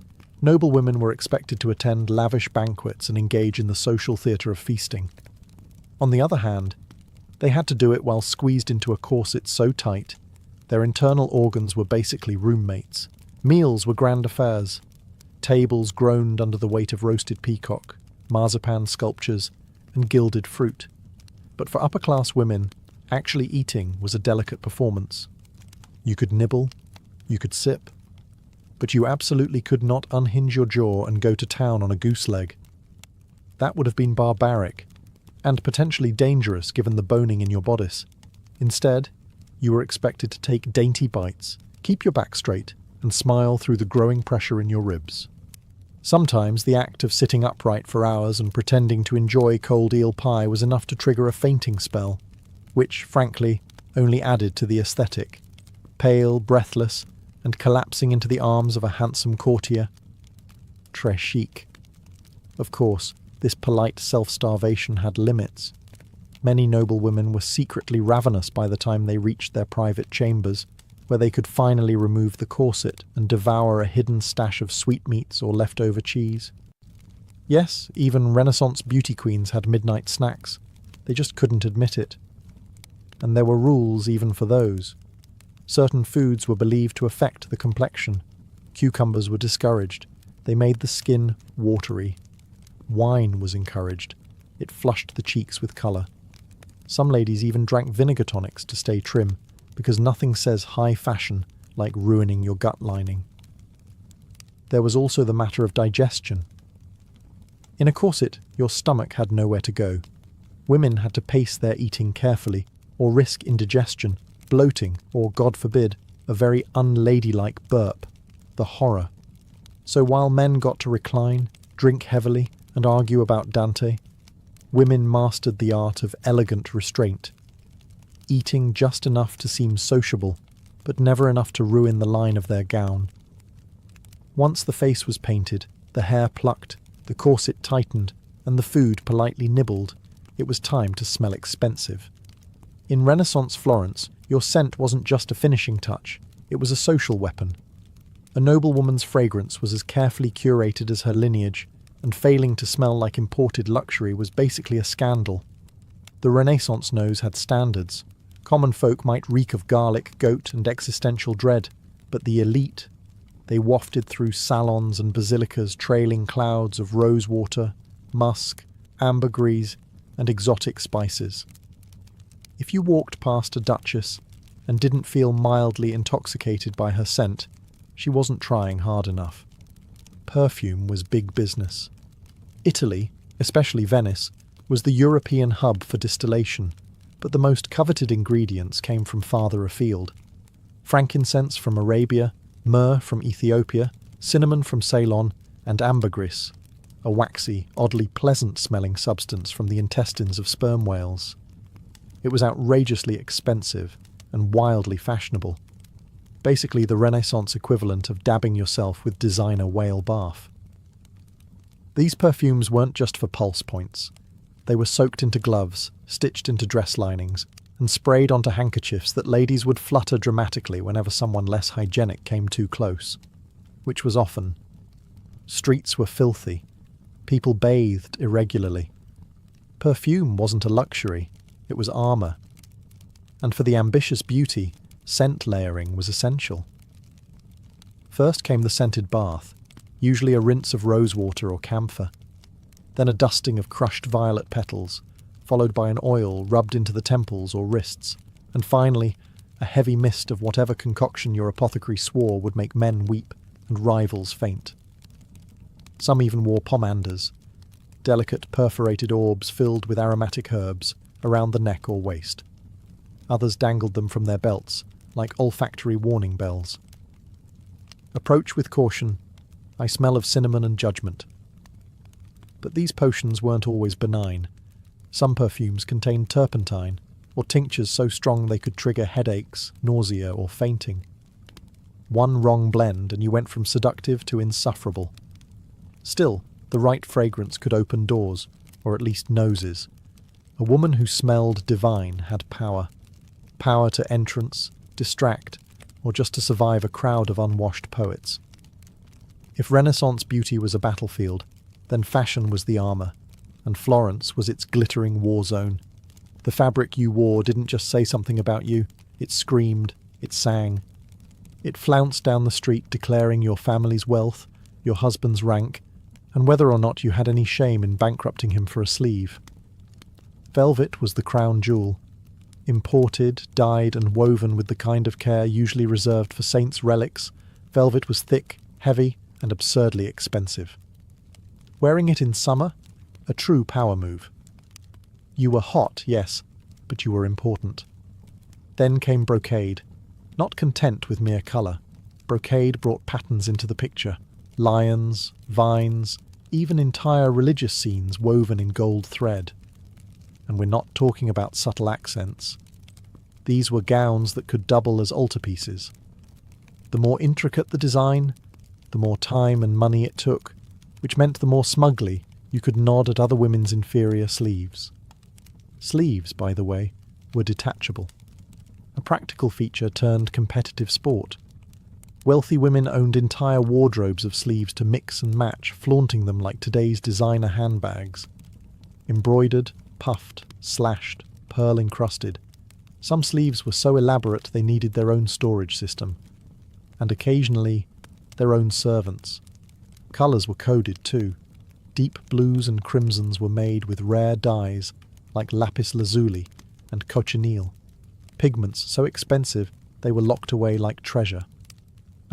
noblewomen were expected to attend lavish banquets and engage in the social theatre of feasting. On the other hand, they had to do it while squeezed into a corset so tight, their internal organs were basically roommates. Meals were grand affairs. Tables groaned under the weight of roasted peacock, marzipan sculptures, and gilded fruit. But for upper-class women, actually eating was a delicate performance. You could nibble, you could sip, but you absolutely could not unhinge your jaw and go to town on a goose leg. That would have been barbaric, and potentially dangerous given the boning in your bodice. Instead, you were expected to take dainty bites, keep your back straight, and smile through the growing pressure in your ribs. Sometimes the act of sitting upright for hours and pretending to enjoy cold eel pie was enough to trigger a fainting spell, which, frankly, only added to the aesthetic. Pale, breathless, and collapsing into the arms of a handsome courtier. Très chic. Of course, this polite self-starvation had limits. Many noblewomen were secretly ravenous by the time they reached their private chambers, where they could finally remove the corset and devour a hidden stash of sweetmeats or leftover cheese. Yes, even Renaissance beauty queens had midnight snacks. They just couldn't admit it. And there were rules even for those. Certain foods were believed to affect the complexion. Cucumbers were discouraged. They made the skin watery. Wine was encouraged. It flushed the cheeks with colour. Some ladies even drank vinegar tonics to stay trim, because nothing says high fashion like ruining your gut lining. There was also the matter of digestion. In a corset, your stomach had nowhere to go. Women had to pace their eating carefully, or risk indigestion, bloating, or, God forbid, a very unladylike burp. The horror. So while men got to recline, drink heavily, and argue about Dante, women mastered the art of elegant restraint, eating just enough to seem sociable, but never enough to ruin the line of their gown. Once the face was painted, the hair plucked, the corset tightened, and the food politely nibbled, it was time to smell expensive. In Renaissance Florence, your scent wasn't just a finishing touch, it was a social weapon. A noblewoman's fragrance was as carefully curated as her lineage, and failing to smell like imported luxury was basically a scandal. The Renaissance nose had standards. Common folk might reek of garlic, goat, and existential dread, but the elite, they wafted through salons and basilicas trailing clouds of rosewater, musk, ambergris, and exotic spices. If you walked past a duchess and didn't feel mildly intoxicated by her scent, she wasn't trying hard enough. perfume was big business. Italy, especially Venice, was the European hub for distillation, but the most coveted ingredients came from farther afield. Frankincense from Arabia, myrrh from Ethiopia, cinnamon from Ceylon, and ambergris, a waxy, oddly pleasant-smelling substance from the intestines of sperm whales. It was outrageously expensive and wildly fashionable. Basically the Renaissance equivalent of dabbing yourself with designer whale bath. These perfumes weren't just for pulse points. They were soaked into gloves, stitched into dress linings, and sprayed onto handkerchiefs that ladies would flutter dramatically whenever someone less hygienic came too close, which was often. Streets were filthy. People bathed irregularly. Perfume wasn't a luxury, it was armour. And for the ambitious beauty, scent layering was essential. First came the scented bath, usually a rinse of rosewater or camphor. Then a dusting of crushed violet petals, followed by an oil rubbed into the temples or wrists, and finally, a heavy mist of whatever concoction your apothecary swore would make men weep and rivals faint. Some even wore pomanders, delicate perforated orbs filled with aromatic herbs, around the neck or waist. Others dangled them from their belts, like olfactory warning bells. Approach with caution. I smell of cinnamon and judgment. But these potions weren't always benign. Some perfumes contained turpentine, or tinctures so strong they could trigger headaches, nausea, or fainting. One wrong blend and you went from seductive to insufferable. Still, the right fragrance could open doors, or at least noses. A woman who smelled divine had power. Power to entrance, distract, or just to survive a crowd of unwashed poets. If Renaissance beauty was a battlefield, then fashion was the armour, and Florence was its glittering war zone. The fabric you wore didn't just say something about you, it screamed, it sang. It flounced down the street declaring your family's wealth, your husband's rank, and whether or not you had any shame in bankrupting him for a sleeve. Velvet was the crown jewel. Imported, dyed and woven with the kind of care usually reserved for saints' relics, velvet was thick, heavy, and absurdly expensive. Wearing it in summer, a true power move. You were hot, yes, but you were important. Then came brocade. Not content with mere colour, brocade brought patterns into the picture. Lions, vines, even entire religious scenes woven in gold thread. And we're not talking about subtle accents. These were gowns that could double as altarpieces. The more intricate the design, the more time and money it took, which meant the more smugly you could nod at other women's inferior sleeves. Sleeves, by the way, were detachable. A practical feature turned competitive sport. Wealthy women owned entire wardrobes of sleeves to mix and match, flaunting them like today's designer handbags. Embroidered, puffed, slashed, pearl-encrusted. Some sleeves were so elaborate they needed their own storage system. And occasionally, their own servants. Colours were coded too. Deep blues and crimsons were made with rare dyes, like lapis lazuli and cochineal. Pigments so expensive they were locked away like treasure.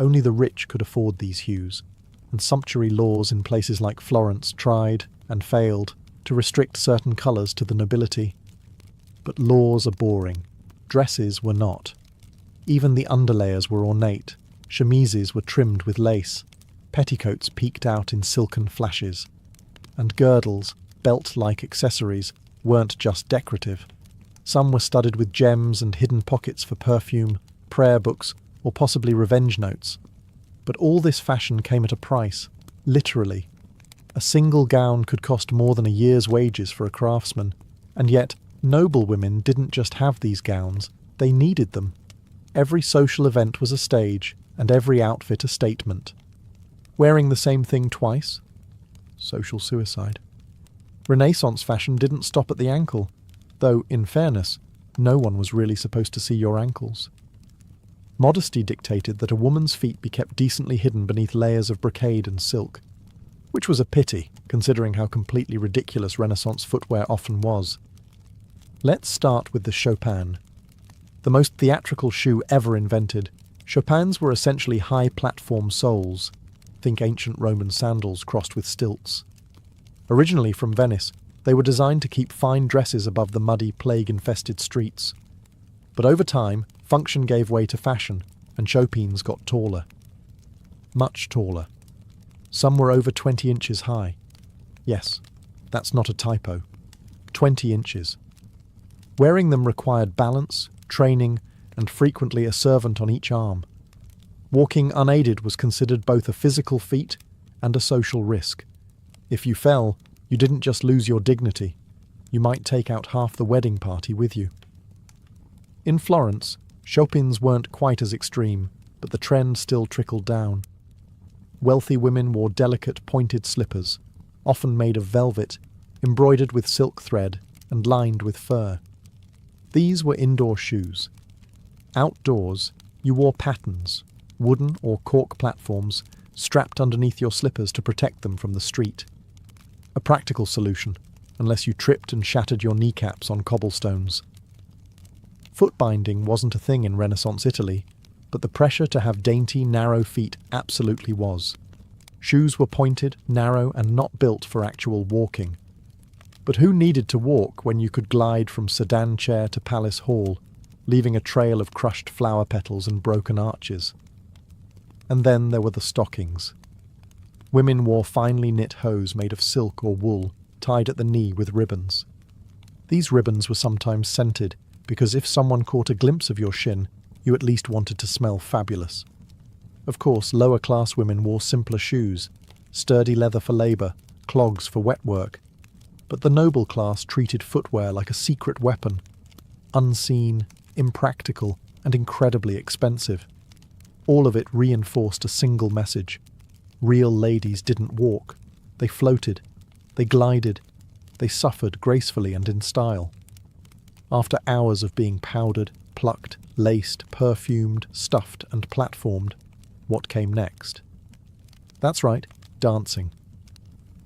Only the rich could afford these hues, and sumptuary laws in places like Florence tried, and failed, to restrict certain colours to the nobility. But laws are boring. Dresses were not. Even the underlayers were ornate. Chemises were trimmed with lace. Petticoats peeked out in silken flashes. And girdles, belt-like accessories, weren't just decorative. Some were studded with gems and hidden pockets for perfume, prayer books, or possibly revenge notes. But all this fashion came at a price, literally. A single gown could cost more than a year's wages for a craftsman, and yet noble women didn't just have these gowns, they needed them. Every social event was a stage, and every outfit a statement. Wearing the same thing twice? Social suicide. Renaissance fashion didn't stop at the ankle, though, in fairness, no one was really supposed to see your ankles. Modesty dictated that a woman's feet be kept decently hidden beneath layers of brocade and silk, which was a pity, considering how completely ridiculous Renaissance footwear often was. Let's start with the Chopin. The most theatrical shoe ever invented, Chopins were essentially high-platform soles. Think ancient Roman sandals crossed with stilts. Originally from Venice, they were designed to keep fine dresses above the muddy, plague-infested streets. But over time, function gave way to fashion, and chopines got taller. Much taller. Some were over 20 inches high. Yes, that's not a typo. 20 inches. Wearing them required balance, training, and frequently a servant on each arm. Walking unaided was considered both a physical feat and a social risk. If you fell, you didn't just lose your dignity, you might take out half the wedding party with you. In Florence, chopins weren't quite as extreme, but the trend still trickled down. Wealthy women wore delicate pointed slippers, often made of velvet, embroidered with silk thread and lined with fur. These were indoor shoes. Outdoors, you wore pattens, wooden or cork platforms strapped underneath your slippers to protect them from the street. A practical solution, unless you tripped and shattered your kneecaps on cobblestones. Foot binding wasn't a thing in Renaissance Italy, but the pressure to have dainty, narrow feet absolutely was. Shoes were pointed, narrow, and not built for actual walking. But who needed to walk when you could glide from sedan chair to palace hall, leaving a trail of crushed flower petals and broken arches? And then there were the stockings. Women wore finely knit hose made of silk or wool, tied at the knee with ribbons. These ribbons were sometimes scented, because if someone caught a glimpse of your shin, you at least wanted to smell fabulous. Of course, lower-class women wore simpler shoes, sturdy leather for labour, clogs for wet work. But the noble class treated footwear like a secret weapon, unseen, impractical, and incredibly expensive. All of it reinforced a single message. Real ladies didn't walk. They floated. They glided. They suffered gracefully and in style. After hours of being powdered, plucked, laced, perfumed, stuffed, and platformed, what came next? That's right, dancing.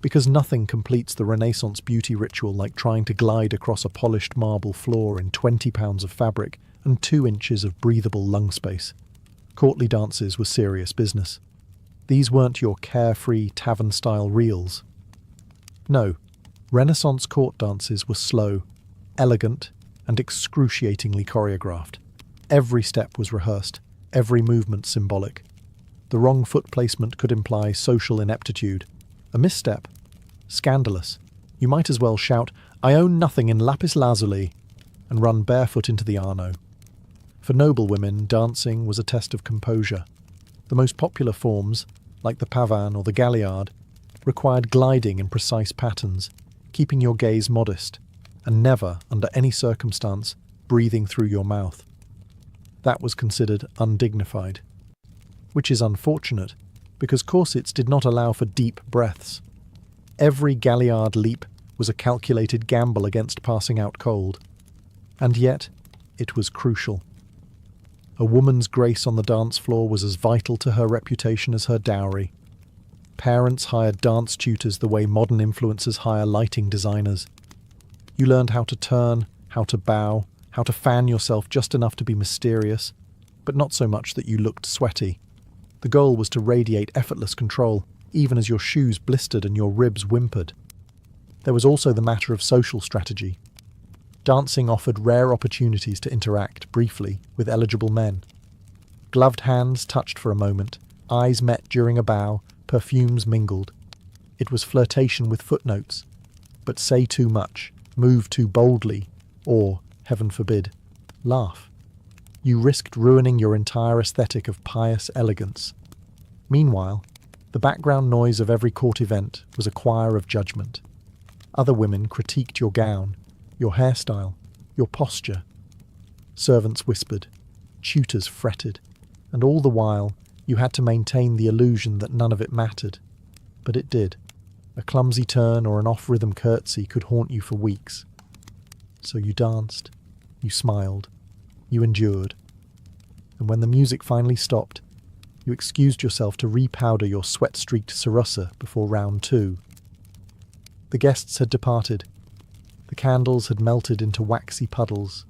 Because nothing completes the Renaissance beauty ritual like trying to glide across a polished marble floor in 20 pounds of fabric and 2 inches of breathable lung space. Courtly dances were serious business. These weren't your carefree, tavern-style reels. No, Renaissance court dances were slow, elegant, and excruciatingly choreographed. Every step was rehearsed, every movement symbolic. The wrong foot placement could imply social ineptitude. A misstep? Scandalous. You might as well shout, "I own nothing in lapis lazuli," and run barefoot into the Arno. For noble women, dancing was a test of composure. The most popular forms, like the pavan or the galliard, required gliding in precise patterns, keeping your gaze modest, and never, under any circumstance, breathing through your mouth. That was considered undignified. Which is unfortunate, because corsets did not allow for deep breaths. Every galliard leap was a calculated gamble against passing out cold. And yet, it was crucial. A woman's grace on the dance floor was as vital to her reputation as her dowry. Parents hired dance tutors the way modern influencers hire lighting designers. You learned how to turn, how to bow, how to fan yourself just enough to be mysterious, but not so much that you looked sweaty. The goal was to radiate effortless control, even as your shoes blistered and your ribs whimpered. There was also the matter of social strategy. Dancing offered rare opportunities to interact, briefly, with eligible men. Gloved hands touched for a moment, eyes met during a bow, perfumes mingled. It was flirtation with footnotes. But say too much, move too boldly, or, heaven forbid, laugh. You risked ruining your entire aesthetic of pious elegance. Meanwhile, the background noise of every court event was a choir of judgment. Other women critiqued your gown, your hairstyle, your posture. Servants whispered, tutors fretted, and all the while you had to maintain the illusion that none of it mattered. But it did. A clumsy turn or an off-rhythm curtsy could haunt you for weeks. So you danced, you smiled, you endured. And when the music finally stopped, you excused yourself to repowder your sweat-streaked Sarossa before round 2. The guests had departed. The candles had melted into waxy puddles,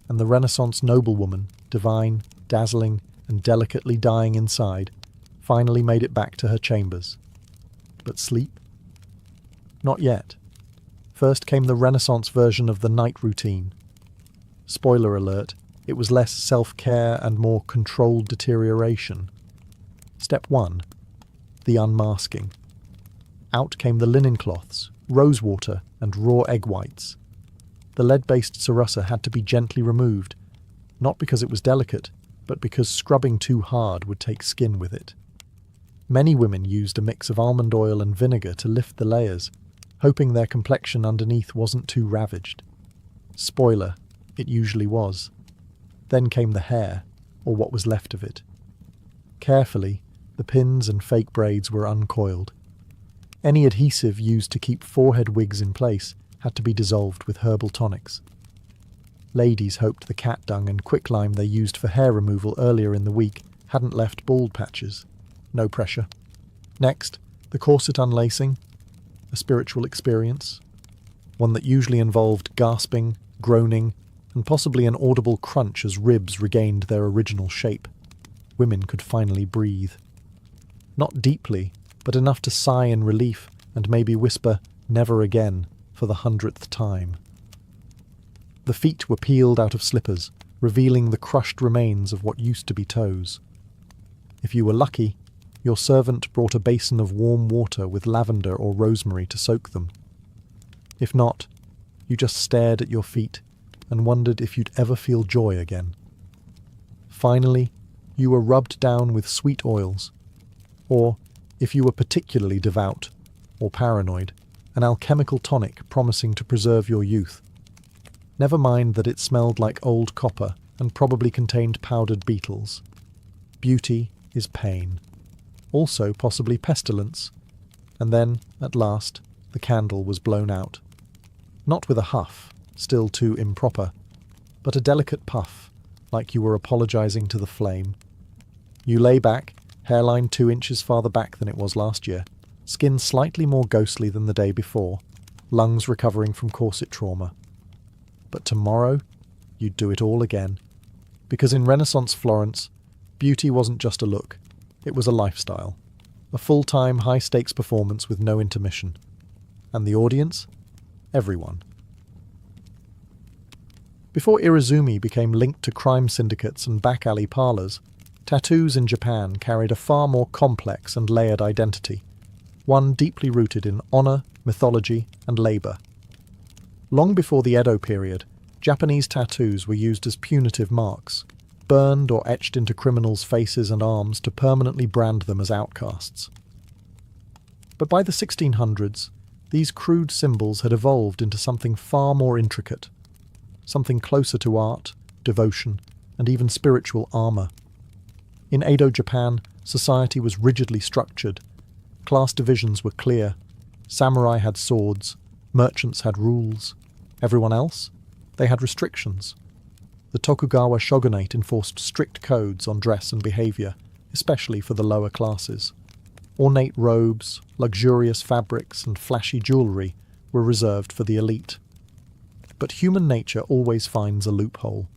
and the Renaissance noblewoman, divine, dazzling, and delicately dying inside, finally made it back to her chambers. But sleep? Not yet. First came the Renaissance version of the night routine. Spoiler alert, it was less self-care and more controlled deterioration. Step 1. The unmasking. Out came the linen cloths, rosewater, and raw egg whites. The lead-based cerussa had to be gently removed, not because it was delicate, but because scrubbing too hard would take skin with it. Many women used a mix of almond oil and vinegar to lift the layers, hoping their complexion underneath wasn't too ravaged. Spoiler, it usually was. Then came the hair, or what was left of it. Carefully, the pins and fake braids were uncoiled. Any adhesive used to keep forehead wigs in place had to be dissolved with herbal tonics. Ladies hoped the cat dung and quicklime they used for hair removal earlier in the week hadn't left bald patches. No pressure. Next, the corset unlacing, a spiritual experience, one that usually involved gasping, groaning, and possibly an audible crunch as ribs regained their original shape. Women could finally breathe. Not deeply, but enough to sigh in relief and maybe whisper, "Never again," for the 100th time. The feet were peeled out of slippers, revealing the crushed remains of what used to be toes. If you were lucky, your servant brought a basin of warm water with lavender or rosemary to soak them. If not, you just stared at your feet and wondered if you'd ever feel joy again. Finally, you were rubbed down with sweet oils, or, if you were particularly devout or paranoid, an alchemical tonic promising to preserve your youth. Never mind that it smelled like old copper and probably contained powdered beetles. Beauty is pain. Also possibly pestilence. And then, at last, the candle was blown out. Not with a huff, still too improper, but a delicate puff, like you were apologizing to the flame. You lay back, hairline 2 inches farther back than it was last year, skin slightly more ghostly than the day before, lungs recovering from corset trauma. But tomorrow, you'd do it all again. Because in Renaissance Florence, beauty wasn't just a look, it was a lifestyle. A full-time, high-stakes performance with no intermission. And the audience? Everyone. Before Irizumi became linked to crime syndicates and back-alley parlours, tattoos in Japan carried a far more complex and layered identity, one deeply rooted in honour, mythology, and labour. Long before the Edo period, Japanese tattoos were used as punitive marks, burned or etched into criminals' faces and arms to permanently brand them as outcasts. But by the 1600s, these crude symbols had evolved into something far more intricate, something closer to art, devotion, and even spiritual armour. In Edo Japan, society was rigidly structured. Class divisions were clear. Samurai had swords. Merchants had rules. Everyone else? They had restrictions. The Tokugawa shogunate enforced strict codes on dress and behaviour, especially for the lower classes. Ornate robes, luxurious fabrics, and flashy jewellery were reserved for the elite. But human nature always finds a loophole.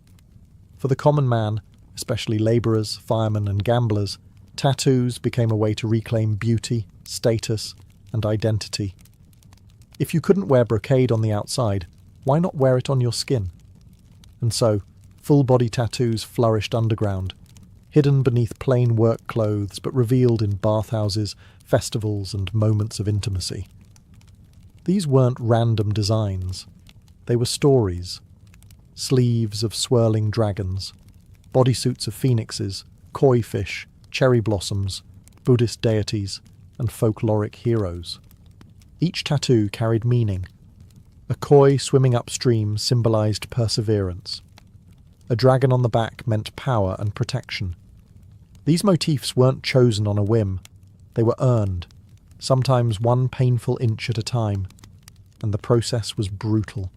For the common man, especially labourers, firemen, and gamblers, tattoos became a way to reclaim beauty, status, and identity. If you couldn't wear brocade on the outside, why not wear it on your skin? And so, full-body tattoos flourished underground, hidden beneath plain work clothes but revealed in bathhouses, festivals, and moments of intimacy. These weren't random designs. They were stories. Sleeves of swirling dragons, bodysuits of phoenixes, koi fish, cherry blossoms, Buddhist deities, and folkloric heroes. Each tattoo carried meaning. A koi swimming upstream symbolized perseverance. A dragon on the back meant power and protection. These motifs weren't chosen on a whim. They were earned, sometimes one painful inch at a time, and the process was brutal.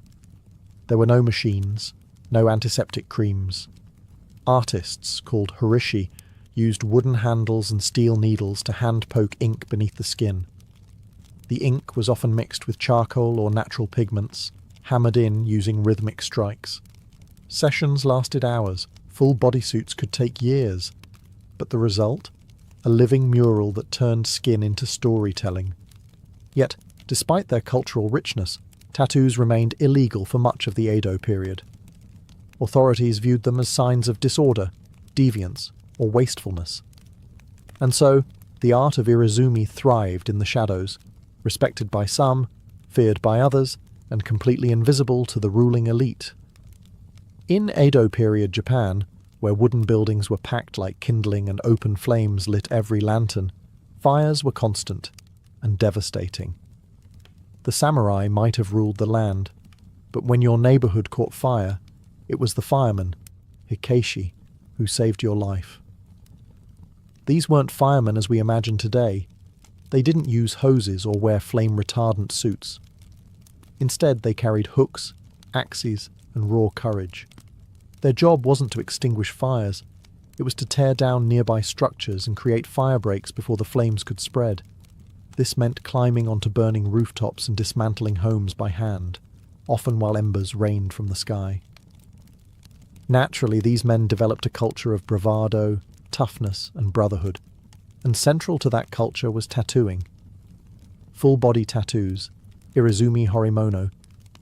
There were no machines, no antiseptic creams. Artists, called horishi, used wooden handles and steel needles to hand-poke ink beneath the skin. The ink was often mixed with charcoal or natural pigments, hammered in using rhythmic strikes. Sessions lasted hours, full bodysuits could take years, but the result? a living mural that turned skin into storytelling. Yet, despite their cultural richness, tattoos remained illegal for much of the Edo period. Authorities viewed them as signs of disorder, deviance, or wastefulness. And so, the art of Irezumi thrived in the shadows, respected by some, feared by others, and completely invisible to the ruling elite. In Edo period Japan, where wooden buildings were packed like kindling and open flames lit every lantern, fires were constant and devastating. The samurai might have ruled the land, but when your neighborhood caught fire, it was the fireman, Hikeishi, who saved your life. These weren't firemen as we imagine today. They didn't use hoses or wear flame-retardant suits. Instead, they carried hooks, axes, and raw courage. Their job wasn't to extinguish fires. It was to tear down nearby structures and create fire breaks before the flames could spread. This meant climbing onto burning rooftops and dismantling homes by hand, often while embers rained from the sky. Naturally, these men developed a culture of bravado, toughness, and brotherhood, and central to that culture was tattooing. Full-body tattoos, Irezumi Horimono,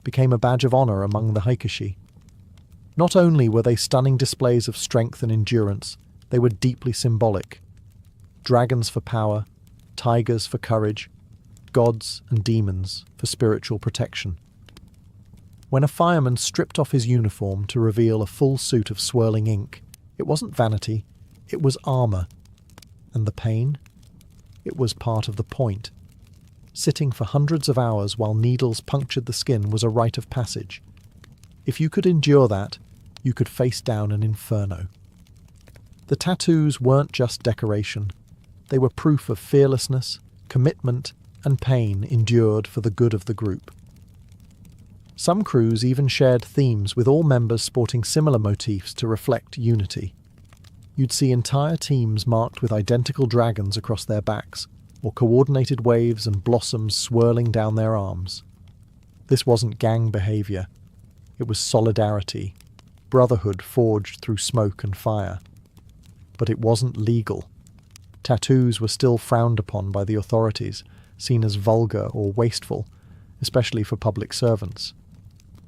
became a badge of honor among the Hikeishi. Not only were they stunning displays of strength and endurance, they were deeply symbolic. Dragons for power, tigers for courage, gods and demons for spiritual protection. When a fireman stripped off his uniform to reveal a full suit of swirling ink, it wasn't vanity, it was armor. And the pain? It was part of the point. Sitting for hundreds of hours while needles punctured the skin was a rite of passage. If you could endure that, you could face down an inferno. The tattoos weren't just decoration. They were proof of fearlessness, commitment, and pain endured for the good of the group. Some crews even shared themes with all members sporting similar motifs to reflect unity. You'd see entire teams marked with identical dragons across their backs, or coordinated waves and blossoms swirling down their arms. This wasn't gang behavior. It was solidarity, brotherhood forged through smoke and fire. But it wasn't legal. Tattoos were still frowned upon by the authorities, seen as vulgar or wasteful, especially for public servants.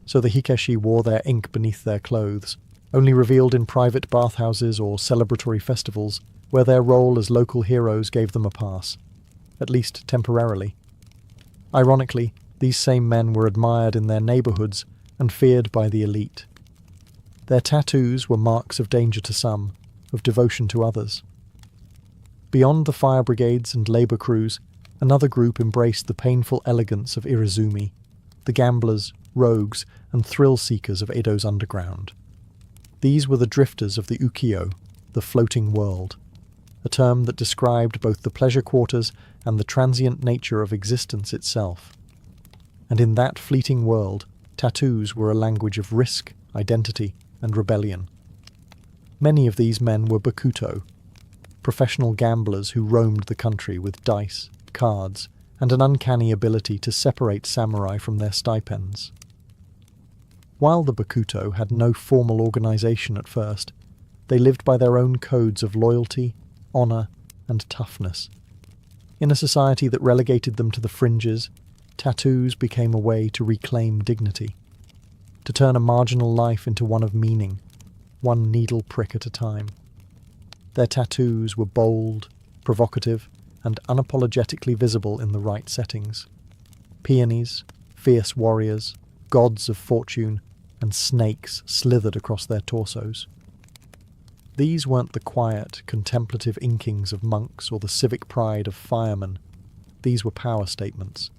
So the Hikeishi wore their ink beneath their clothes, only revealed in private bathhouses or celebratory festivals, where their role as local heroes gave them a pass, at least temporarily. Ironically, these same men were admired in their neighborhoods and feared by the elite. Their tattoos were marks of danger to some, of devotion to others. Beyond the fire brigades and labor crews, another group embraced the painful elegance of Irezumi, the gamblers, rogues, and thrill-seekers of Edo's underground. These were the drifters of the ukiyo, the floating world, a term that described both the pleasure quarters and the transient nature of existence itself. And in that fleeting world, tattoos were a language of risk, identity, and rebellion. Many of these men were bakuto, professional gamblers who roamed the country with dice, cards, and an uncanny ability to separate samurai from their stipends. While the bakuto had no formal organization at first, they lived by their own codes of loyalty, honor, and toughness. In a society that relegated them to the fringes, tattoos became a way to reclaim dignity, to turn a marginal life into one of meaning, one needle prick at a time. Their tattoos were bold, provocative, and unapologetically visible in the right settings. Peonies, fierce warriors, gods of fortune, and snakes slithered across their torsos. These weren't the quiet, contemplative inkings of monks or the civic pride of firemen. These were power statements.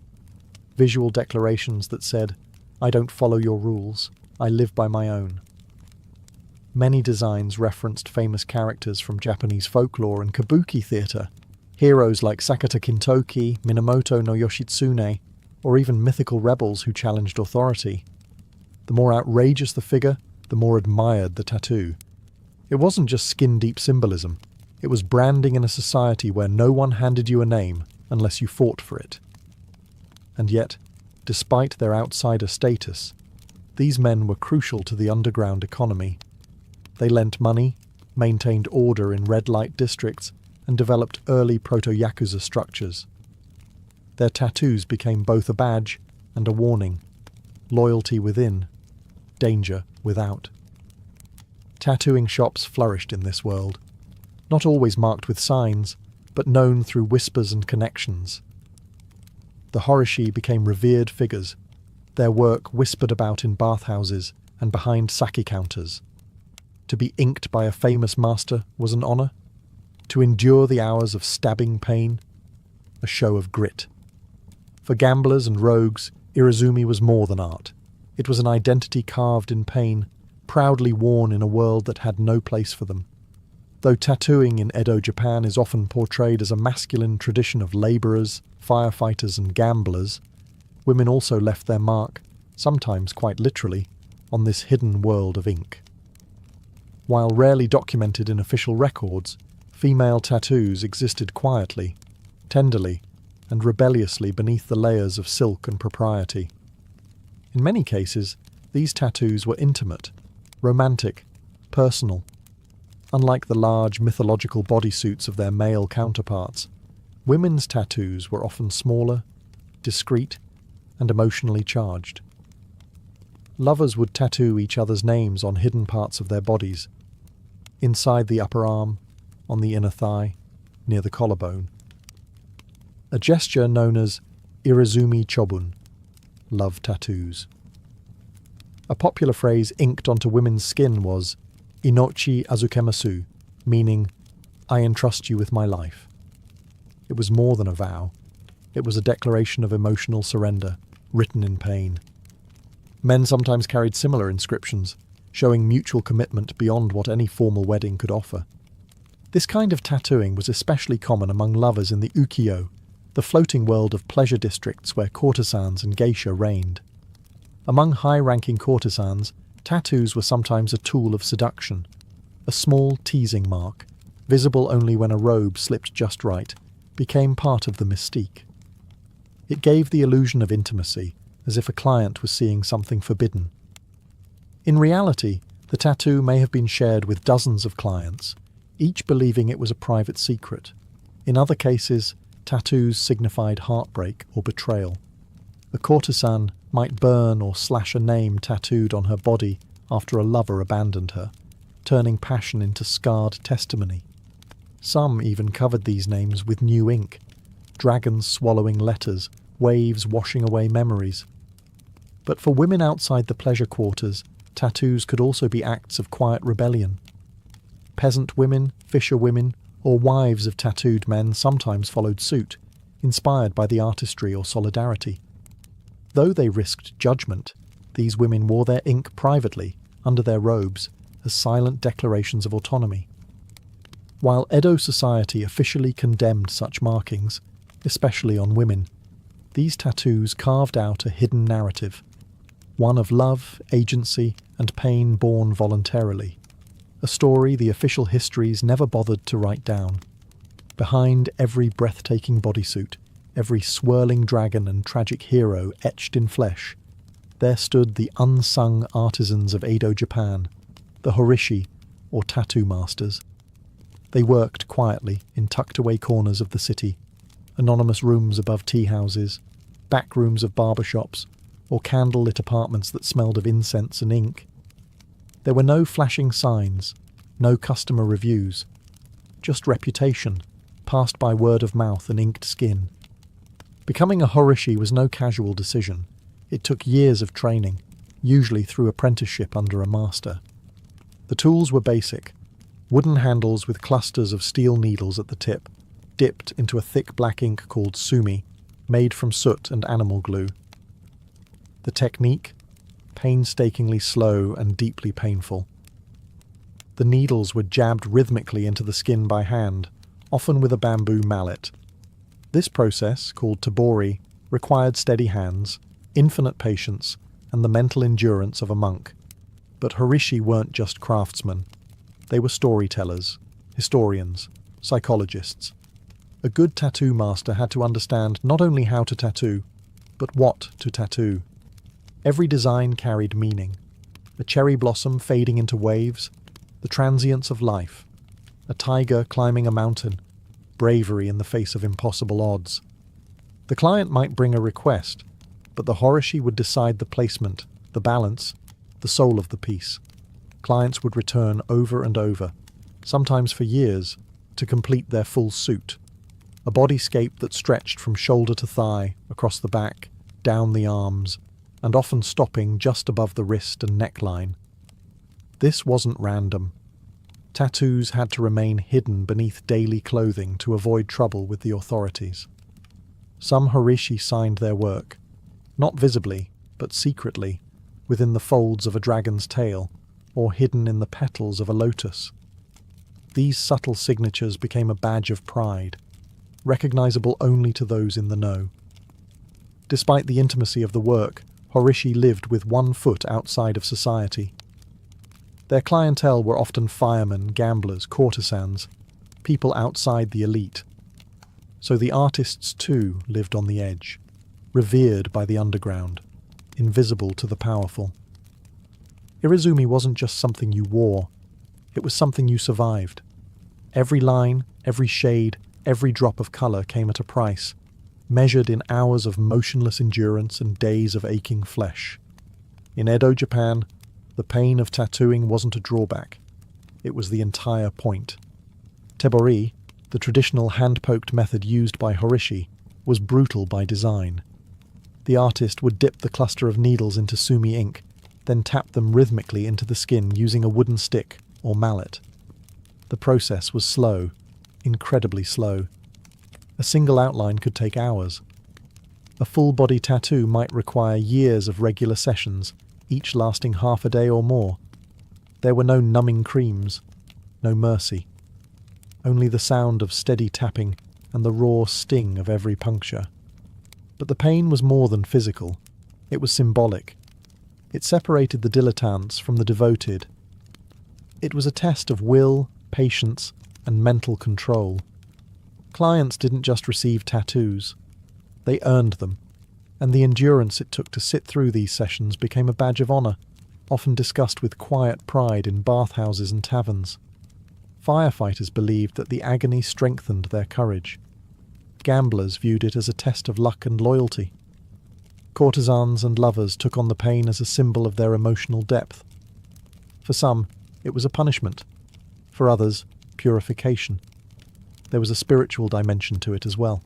Visual declarations that said, "I don't follow your rules, I live by my own." Many designs referenced famous characters from Japanese folklore and kabuki theatre, heroes like Sakata Kintoki, Minamoto no Yoshitsune, or even mythical rebels who challenged authority. The more outrageous the figure, the more admired the tattoo. It wasn't just skin-deep symbolism. It was branding in a society where no one handed you a name unless you fought for it. And yet, despite their outsider status, these men were crucial to the underground economy. They lent money, maintained order in red-light districts, and developed early proto-Yakuza structures. Their tattoos became both a badge and a warning: loyalty within, danger without. Tattooing shops flourished in this world, not always marked with signs, but known through whispers and connections. The horishi became revered figures, their work whispered about in bathhouses and behind sake counters. To be inked by a famous master was an honour. To endure the hours of stabbing pain, a show of grit. For gamblers and rogues, Irizumi was more than art. It was an identity carved in pain, proudly worn in a world that had no place for them. Though tattooing in Edo Japan is often portrayed as a masculine tradition of labourers, firefighters and gamblers, women also left their mark, sometimes quite literally, on this hidden world of ink. While rarely documented in official records, female tattoos existed quietly, tenderly, and rebelliously beneath the layers of silk and propriety. In many cases, these tattoos were intimate, romantic, personal. Unlike the large mythological bodysuits of their male counterparts, women's tattoos were often smaller, discreet, and emotionally charged. Lovers would tattoo each other's names on hidden parts of their bodies, inside the upper arm, on the inner thigh, near the collarbone. A gesture known as Irizumi Chobun, love tattoos. A popular phrase inked onto women's skin was Inochi Azukemasu, meaning, I entrust you with my life. It was more than a vow. It was a declaration of emotional surrender, written in pain. Men sometimes carried similar inscriptions, showing mutual commitment beyond what any formal wedding could offer. This kind of tattooing was especially common among lovers in the ukiyo, the floating world of pleasure districts where courtesans and geisha reigned. Among high-ranking courtesans, tattoos were sometimes a tool of seduction, a small teasing mark, visible only when a robe slipped just right, became part of the mystique. It gave the illusion of intimacy, as if a client was seeing something forbidden. In reality, the tattoo may have been shared with dozens of clients, each believing it was a private secret. In other cases, tattoos signified heartbreak or betrayal. A courtesan might burn or slash a name tattooed on her body after a lover abandoned her, turning passion into scarred testimony. Some even covered these names with new ink, dragons swallowing letters, waves washing away memories. But for women outside the pleasure quarters, tattoos could also be acts of quiet rebellion. Peasant women, fisher women, or wives of tattooed men sometimes followed suit, inspired by the artistry or solidarity. Though they risked judgment, these women wore their ink privately, under their robes, as silent declarations of autonomy. While Edo society officially condemned such markings, especially on women, these tattoos carved out a hidden narrative, one of love, agency, and pain born voluntarily, a story the official histories never bothered to write down. Behind every breathtaking bodysuit, every swirling dragon and tragic hero etched in flesh, there stood the unsung artisans of Edo Japan, the horishi, or tattoo masters. They worked quietly in tucked-away corners of the city, anonymous rooms above tea houses, back rooms of barbershops, or candle-lit apartments that smelled of incense and ink. There were no flashing signs, no customer reviews, just reputation, passed by word of mouth and inked skin. Becoming a horishi was no casual decision. It took years of training, usually through apprenticeship under a master. The tools were basic: wooden handles with clusters of steel needles at the tip, dipped into a thick black ink called sumi, made from soot and animal glue. The technique? Painstakingly slow and deeply painful. The needles were jabbed rhythmically into the skin by hand, often with a bamboo mallet. This process, called tabori, required steady hands, infinite patience, and the mental endurance of a monk. But horishi weren't just craftsmen. They were storytellers, historians, psychologists. A good tattoo master had to understand not only how to tattoo, but what to tattoo. Every design carried meaning. A cherry blossom fading into waves, the transience of life, a tiger climbing a mountain, bravery in the face of impossible odds. The client might bring a request, but the horishi would decide the placement, the balance, the soul of the piece. Clients would return over and over, sometimes for years, to complete their full suit. A bodyscape that stretched from shoulder to thigh, across the back, down the arms, and often stopping just above the wrist and neckline. This wasn't random. Tattoos had to remain hidden beneath daily clothing to avoid trouble with the authorities. Some horishi signed their work, not visibly, but secretly, within the folds of a dragon's tail, or hidden in the petals of a lotus. These subtle signatures became a badge of pride, recognizable only to those in the know. Despite the intimacy of the work, horishi lived with one foot outside of society. Their clientele were often firemen, gamblers, courtesans, people outside the elite. So the artists too lived on the edge, revered by the underground, invisible to the powerful. Irizumi wasn't just something you wore, it was something you survived. Every line, every shade, every drop of colour came at a price, measured in hours of motionless endurance and days of aching flesh. In Edo, Japan, the pain of tattooing wasn't a drawback. It was the entire point. Tebori, the traditional hand-poked method used by horishi, was brutal by design. The artist would dip the cluster of needles into sumi ink, then tap them rhythmically into the skin using a wooden stick or mallet. The process was slow, incredibly slow. A single outline could take hours. A full-body tattoo might require years of regular sessions, each lasting half a day or more. There were no numbing creams, no mercy. Only the sound of steady tapping and the raw sting of every puncture. But the pain was more than physical. It was symbolic. It separated the dilettantes from the devoted. It was a test of will, patience, and mental control. Clients didn't just receive tattoos. They earned them, and the endurance it took to sit through these sessions became a badge of honour, often discussed with quiet pride in bathhouses and taverns. Firefighters believed that the agony strengthened their courage. Gamblers viewed it as a test of luck and loyalty. Courtesans and lovers took on the pain as a symbol of their emotional depth. For some, it was a punishment. For others, purification. There was a spiritual dimension to it as well.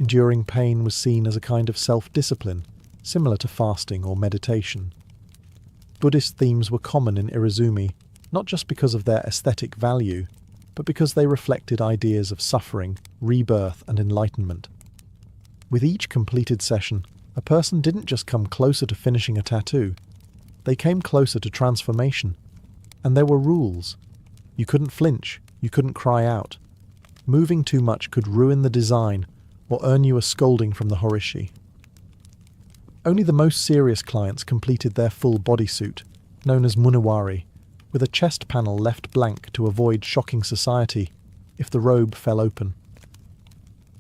Enduring pain was seen as a kind of self-discipline, similar to fasting or meditation. Buddhist themes were common in Irizumi, not just because of their aesthetic value, but because they reflected ideas of suffering, rebirth, and enlightenment. With each completed session, a person didn't just come closer to finishing a tattoo, they came closer to transformation. And there were rules. You couldn't flinch, you couldn't cry out. Moving too much could ruin the design or earn you a scolding from the horishi. Only the most serious clients completed their full bodysuit, known as munewari, with a chest panel left blank to avoid shocking society if the robe fell open.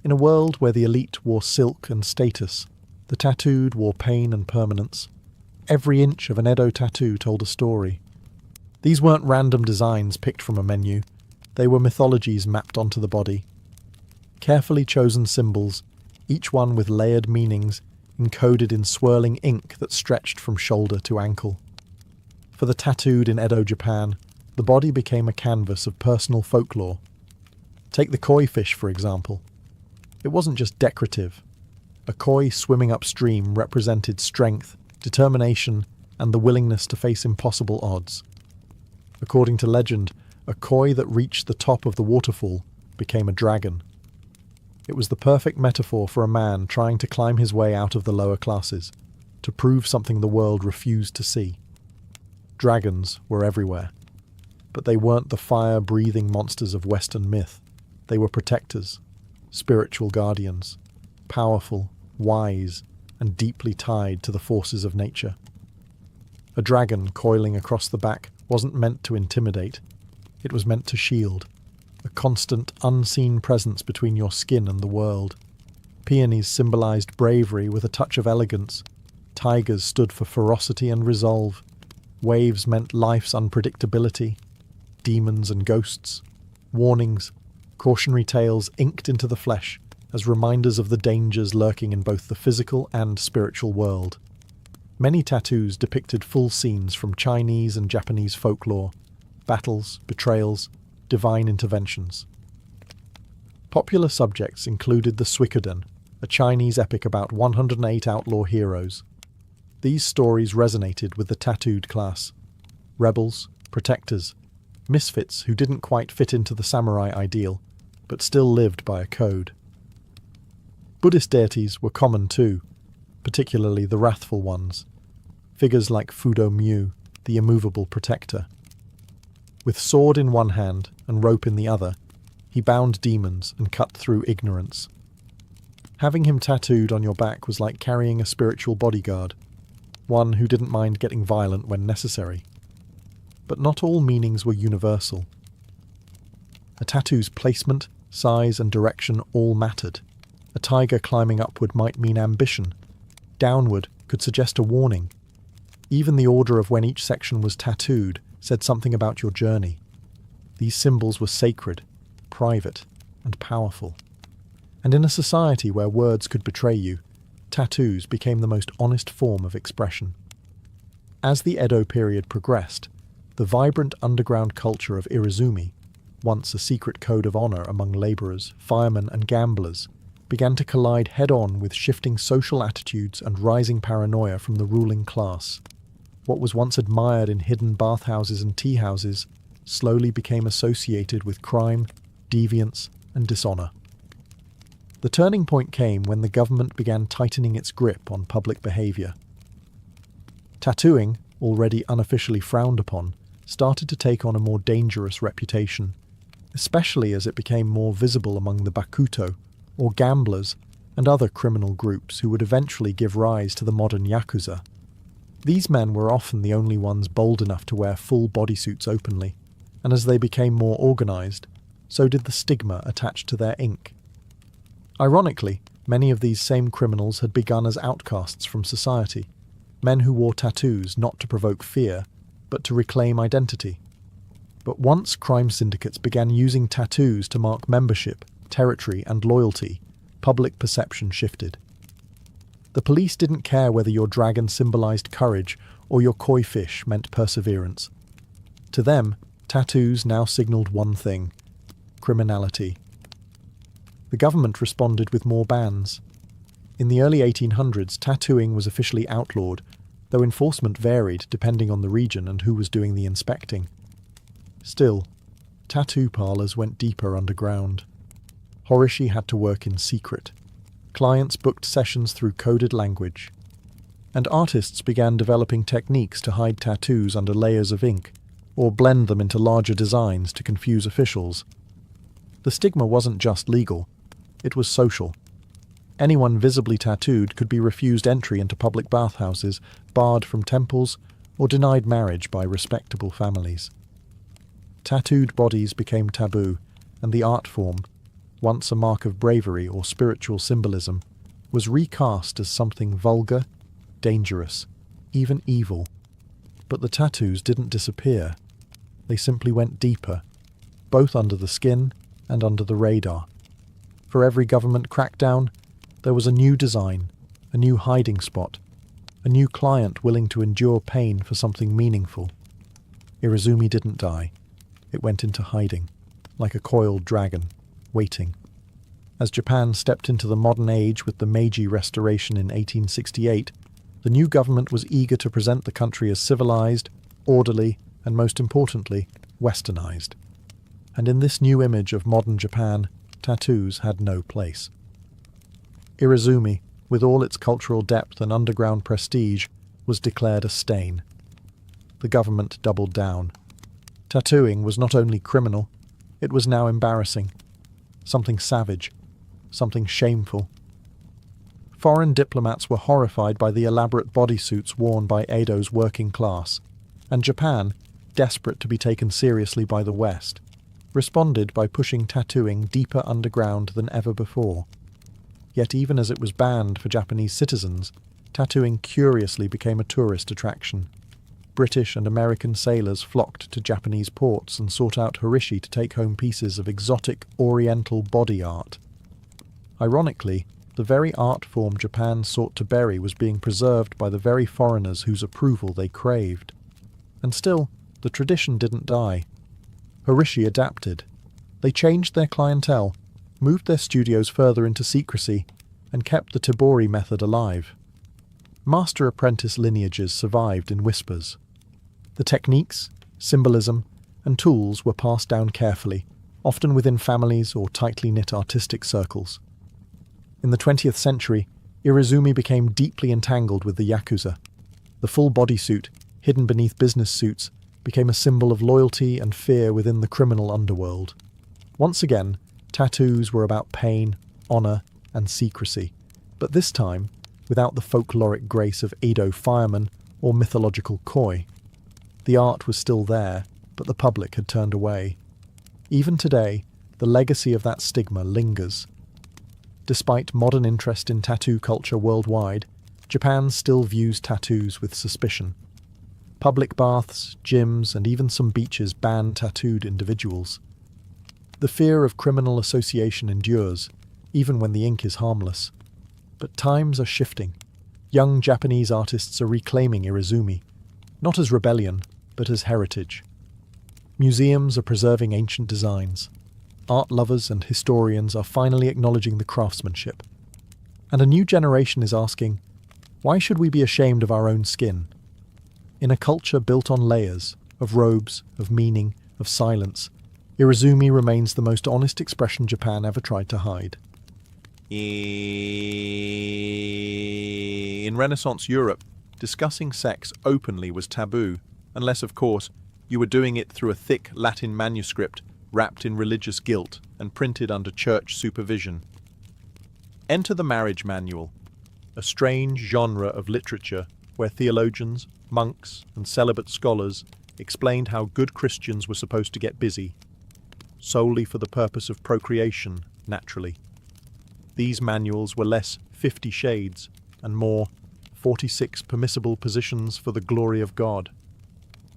In a world where the elite wore silk and status, the tattooed wore pain and permanence. Every inch of an Edo tattoo told a story. These weren't random designs picked from a menu. They were mythologies mapped onto the body. Carefully chosen symbols, each one with layered meanings, encoded in swirling ink that stretched from shoulder to ankle. For the tattooed in Edo, Japan, the body became a canvas of personal folklore. Take the koi fish, for example. It wasn't just decorative. A koi swimming upstream represented strength, determination, and the willingness to face impossible odds. According to legend, a koi that reached the top of the waterfall became a dragon. It was the perfect metaphor for a man trying to climb his way out of the lower classes, to prove something the world refused to see. Dragons were everywhere, but they weren't the fire-breathing monsters of Western myth. They were protectors, spiritual guardians, powerful, wise, and deeply tied to the forces of nature. A dragon coiling across the back wasn't meant to intimidate. It was meant to shield, a constant, unseen presence between your skin and the world. Peonies symbolized bravery with a touch of elegance. Tigers stood for ferocity and resolve. Waves meant life's unpredictability. Demons and ghosts. Warnings, cautionary tales inked into the flesh as reminders of the dangers lurking in both the physical and spiritual world. Many tattoos depicted full scenes from Chinese and Japanese folklore, battles, betrayals, divine interventions. Popular subjects included the Suikoden, a Chinese epic about 108 outlaw heroes. These stories resonated with the tattooed class: rebels, protectors, misfits who didn't quite fit into the samurai ideal, but still lived by a code. Buddhist deities were common too, particularly the wrathful ones, figures like Fudo Myu, the immovable protector. With sword in one hand and rope in the other, he bound demons and cut through ignorance. Having him tattooed on your back was like carrying a spiritual bodyguard, one who didn't mind getting violent when necessary. But not all meanings were universal. A tattoo's placement, size, and direction all mattered. A tiger climbing upward might mean ambition. Downward could suggest a warning. Even the order of when each section was tattooed said something about your journey. These symbols were sacred, private, and powerful. And in a society where words could betray you, tattoos became the most honest form of expression. As the Edo period progressed, the vibrant underground culture of Irizumi, once a secret code of honor among laborers, firemen, and gamblers, began to collide head-on with shifting social attitudes and rising paranoia from the ruling class. What was once admired in hidden bathhouses and tea houses slowly became associated with crime, deviance, and dishonor. The turning point came when the government began tightening its grip on public behavior. Tattooing, already unofficially frowned upon, started to take on a more dangerous reputation, especially as it became more visible among the Bakuto, or gamblers, and other criminal groups who would eventually give rise to the modern Yakuza. These men were often the only ones bold enough to wear full bodysuits openly, and as they became more organized, so did the stigma attached to their ink. Ironically, many of these same criminals had begun as outcasts from society, men who wore tattoos not to provoke fear, but to reclaim identity. But once crime syndicates began using tattoos to mark membership, territory, and loyalty, public perception shifted. The police didn't care whether your dragon symbolized courage or your koi fish meant perseverance. To them, tattoos now signaled one thing: criminality. The government responded with more bans. In the early 1800s, tattooing was officially outlawed, though enforcement varied depending on the region and who was doing the inspecting. Still, tattoo parlors went deeper underground. Horishi had to work in secret. Clients booked sessions through coded language. And artists began developing techniques to hide tattoos under layers of ink, or blend them into larger designs to confuse officials. The stigma wasn't just legal, it was social. Anyone visibly tattooed could be refused entry into public bathhouses, barred from temples, or denied marriage by respectable families. Tattooed bodies became taboo, and the art form, once a mark of bravery or spiritual symbolism, was recast as something vulgar, dangerous, even evil. But the tattoos didn't disappear. They simply went deeper, both under the skin and under the radar. For every government crackdown, there was a new design, a new hiding spot, a new client willing to endure pain for something meaningful. Irizumi didn't die. It went into hiding, like a coiled dragon, waiting. As Japan stepped into the modern age with the Meiji Restoration in 1868, the new government was eager to present the country as civilized, orderly, and most importantly, westernized. And in this new image of modern Japan, tattoos had no place. Irizumi, with all its cultural depth and underground prestige, was declared a stain. The government doubled down. Tattooing was not only criminal, it was now embarrassing. Something savage, something shameful. Foreign diplomats were horrified by the elaborate bodysuits worn by Edo's working class, and Japan, desperate to be taken seriously by the West, responded by pushing tattooing deeper underground than ever before. Yet even as it was banned for Japanese citizens, tattooing curiously became a tourist attraction. British and American sailors flocked to Japanese ports and sought out Horishi to take home pieces of exotic oriental body art. Ironically, the very art form Japan sought to bury was being preserved by the very foreigners whose approval they craved. And still, the tradition didn't die. Horishi adapted. They changed their clientele, moved their studios further into secrecy, and kept the Tibori method alive. Master-apprentice lineages survived in whispers. The techniques, symbolism, and tools were passed down carefully, often within families or tightly knit artistic circles. In the 20th century, Irizumi became deeply entangled with the Yakuza. The full bodysuit, hidden beneath business suits, became a symbol of loyalty and fear within the criminal underworld. Once again, tattoos were about pain, honor, and secrecy, but this time without the folkloric grace of Edo firemen or mythological koi. The art was still there, but the public had turned away. Even today, the legacy of that stigma lingers. Despite modern interest in tattoo culture worldwide, Japan still views tattoos with suspicion. Public baths, gyms, and even some beaches ban tattooed individuals. The fear of criminal association endures, even when the ink is harmless. But times are shifting. Young Japanese artists are reclaiming Irizumi, not as rebellion, but as heritage. Museums are preserving ancient designs. Art lovers and historians are finally acknowledging the craftsmanship. And a new generation is asking, why should we be ashamed of our own skin? In a culture built on layers, of robes, of meaning, of silence, Irizumi remains the most honest expression Japan ever tried to hide. In Renaissance Europe, discussing sex openly was taboo, unless, of course, you were doing it through a thick Latin manuscript wrapped in religious guilt and printed under church supervision. Enter the marriage manual, a strange genre of literature where theologians, monks, and celibate scholars explained how good Christians were supposed to get busy, solely for the purpose of procreation, naturally. These manuals were less 50 Shades and more 46 Permissible Positions for the Glory of God.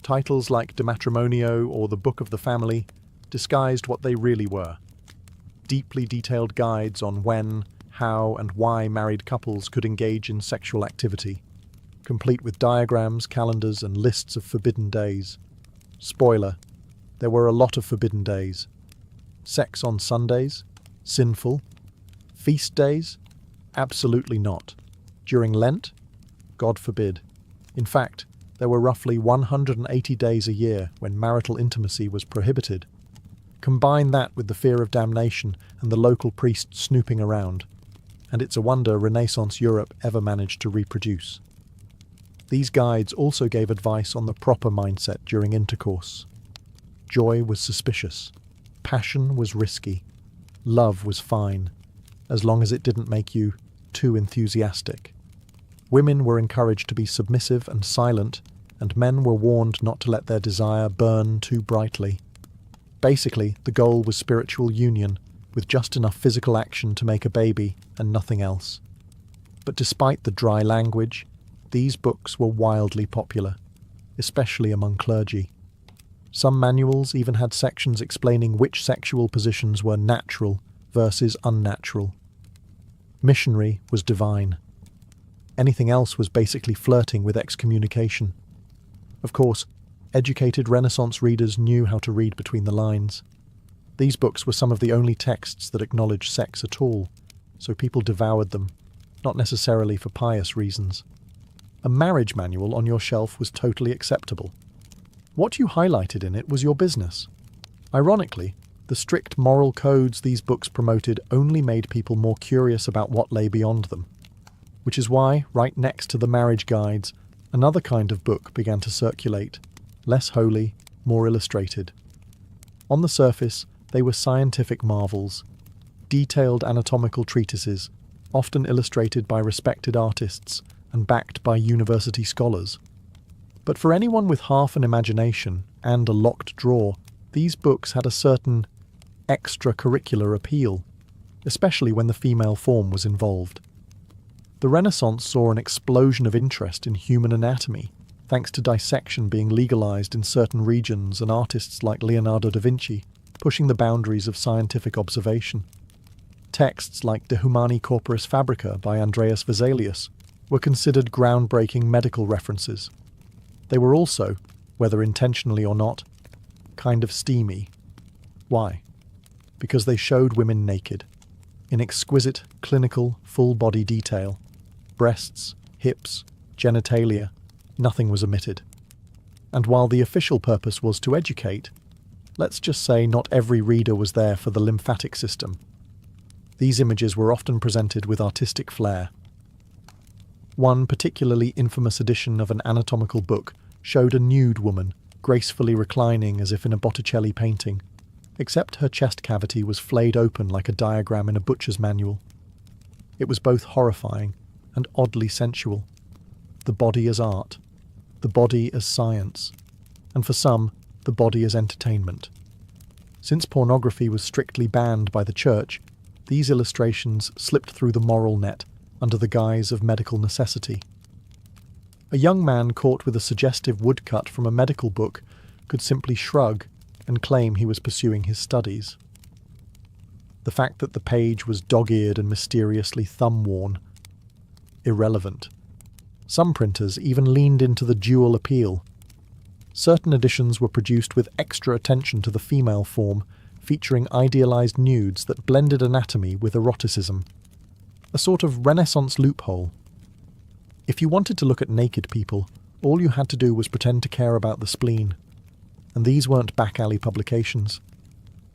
Titles like De Matrimonio or The Book of the Family disguised what they really were. Deeply detailed guides on when, how, and why married couples could engage in sexual activity, complete with diagrams, calendars, and lists of forbidden days. Spoiler, there were a lot of forbidden days. Sex on Sundays? Sinful. Feast days? Absolutely not. During Lent? God forbid. In fact, there were roughly 180 days a year when marital intimacy was prohibited. Combine that with the fear of damnation and the local priest snooping around, and it's a wonder Renaissance Europe ever managed to reproduce. These guides also gave advice on the proper mindset during intercourse. Joy was suspicious. Passion was risky. Love was fine, as long as it didn't make you too enthusiastic. Women were encouraged to be submissive and silent, and men were warned not to let their desire burn too brightly. Basically, the goal was spiritual union, with just enough physical action to make a baby and nothing else. But despite the dry language, these books were wildly popular, especially among clergy. Some manuals even had sections explaining which sexual positions were natural versus unnatural. Missionary was divine. Anything else was basically flirting with excommunication. Of course, educated Renaissance readers knew how to read between the lines. These books were some of the only texts that acknowledged sex at all, so people devoured them, not necessarily for pious reasons. A marriage manual on your shelf was totally acceptable. What you highlighted in it was your business. Ironically, the strict moral codes these books promoted only made people more curious about what lay beyond them. Which is why, right next to the marriage guides, another kind of book began to circulate, less holy, more illustrated. On the surface, they were scientific marvels, detailed anatomical treatises, often illustrated by respected artists and backed by university scholars. But for anyone with half an imagination and a locked drawer, these books had a certain extracurricular appeal, especially when the female form was involved. The Renaissance saw an explosion of interest in human anatomy, thanks to dissection being legalized in certain regions and artists like Leonardo da Vinci pushing the boundaries of scientific observation. Texts like De Humani Corporis Fabrica by Andreas Vesalius were considered groundbreaking medical references. They were also, whether intentionally or not, kind of steamy. Why? Because they showed women naked, in exquisite, clinical, full-body detail. Breasts, hips, genitalia, nothing was omitted. And while the official purpose was to educate, let's just say not every reader was there for the lymphatic system. These images were often presented with artistic flair. One particularly infamous edition of an anatomical book showed a nude woman gracefully reclining as if in a Botticelli painting, except her chest cavity was flayed open like a diagram in a butcher's manual. It was both horrifying and oddly sensual. The body as art, the body as science, and for some, the body as entertainment. Since pornography was strictly banned by the church, these illustrations slipped through the moral net under the guise of medical necessity. A young man caught with a suggestive woodcut from a medical book could simply shrug and claim he was pursuing his studies. The fact that the page was dog-eared and mysteriously thumb-worn, irrelevant. Some printers even leaned into the dual appeal. Certain editions were produced with extra attention to the female form, featuring idealized nudes that blended anatomy with eroticism. A sort of Renaissance loophole. If you wanted to look at naked people, all you had to do was pretend to care about the spleen. And these weren't back-alley publications.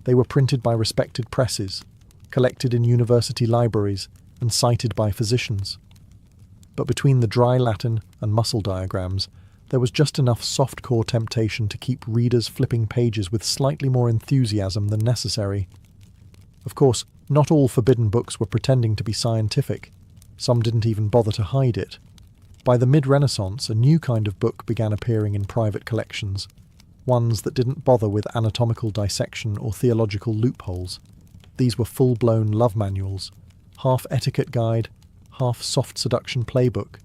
They were printed by respected presses, collected in university libraries, and cited by physicians. But between the dry Latin and muscle diagrams, there was just enough soft-core temptation to keep readers flipping pages with slightly more enthusiasm than necessary. Of course, not all forbidden books were pretending to be scientific. Some didn't even bother to hide it. By the mid-Renaissance, a new kind of book began appearing in private collections, ones that didn't bother with anatomical dissection or theological loopholes. These were full-blown love manuals, half etiquette guide, half soft seduction playbook.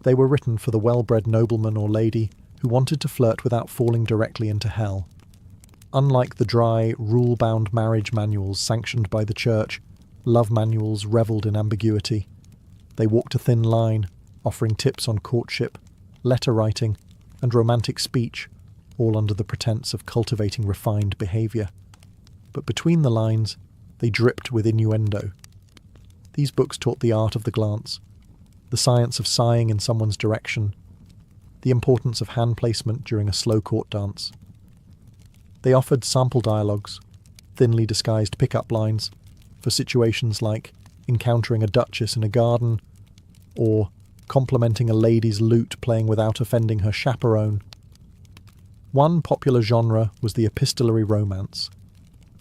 They were written for the well-bred nobleman or lady who wanted to flirt without falling directly into hell. Unlike the dry, rule-bound marriage manuals sanctioned by the church, love manuals revelled in ambiguity. They walked a thin line, offering tips on courtship, letter writing, and romantic speech, all under the pretense of cultivating refined behaviour. But between the lines, they dripped with innuendo. These books taught the art of the glance, the science of sighing in someone's direction, the importance of hand placement during a slow court dance. They offered sample dialogues, thinly disguised pick-up lines, for situations like encountering a duchess in a garden, or complimenting a lady's lute playing without offending her chaperone. One popular genre was the epistolary romance,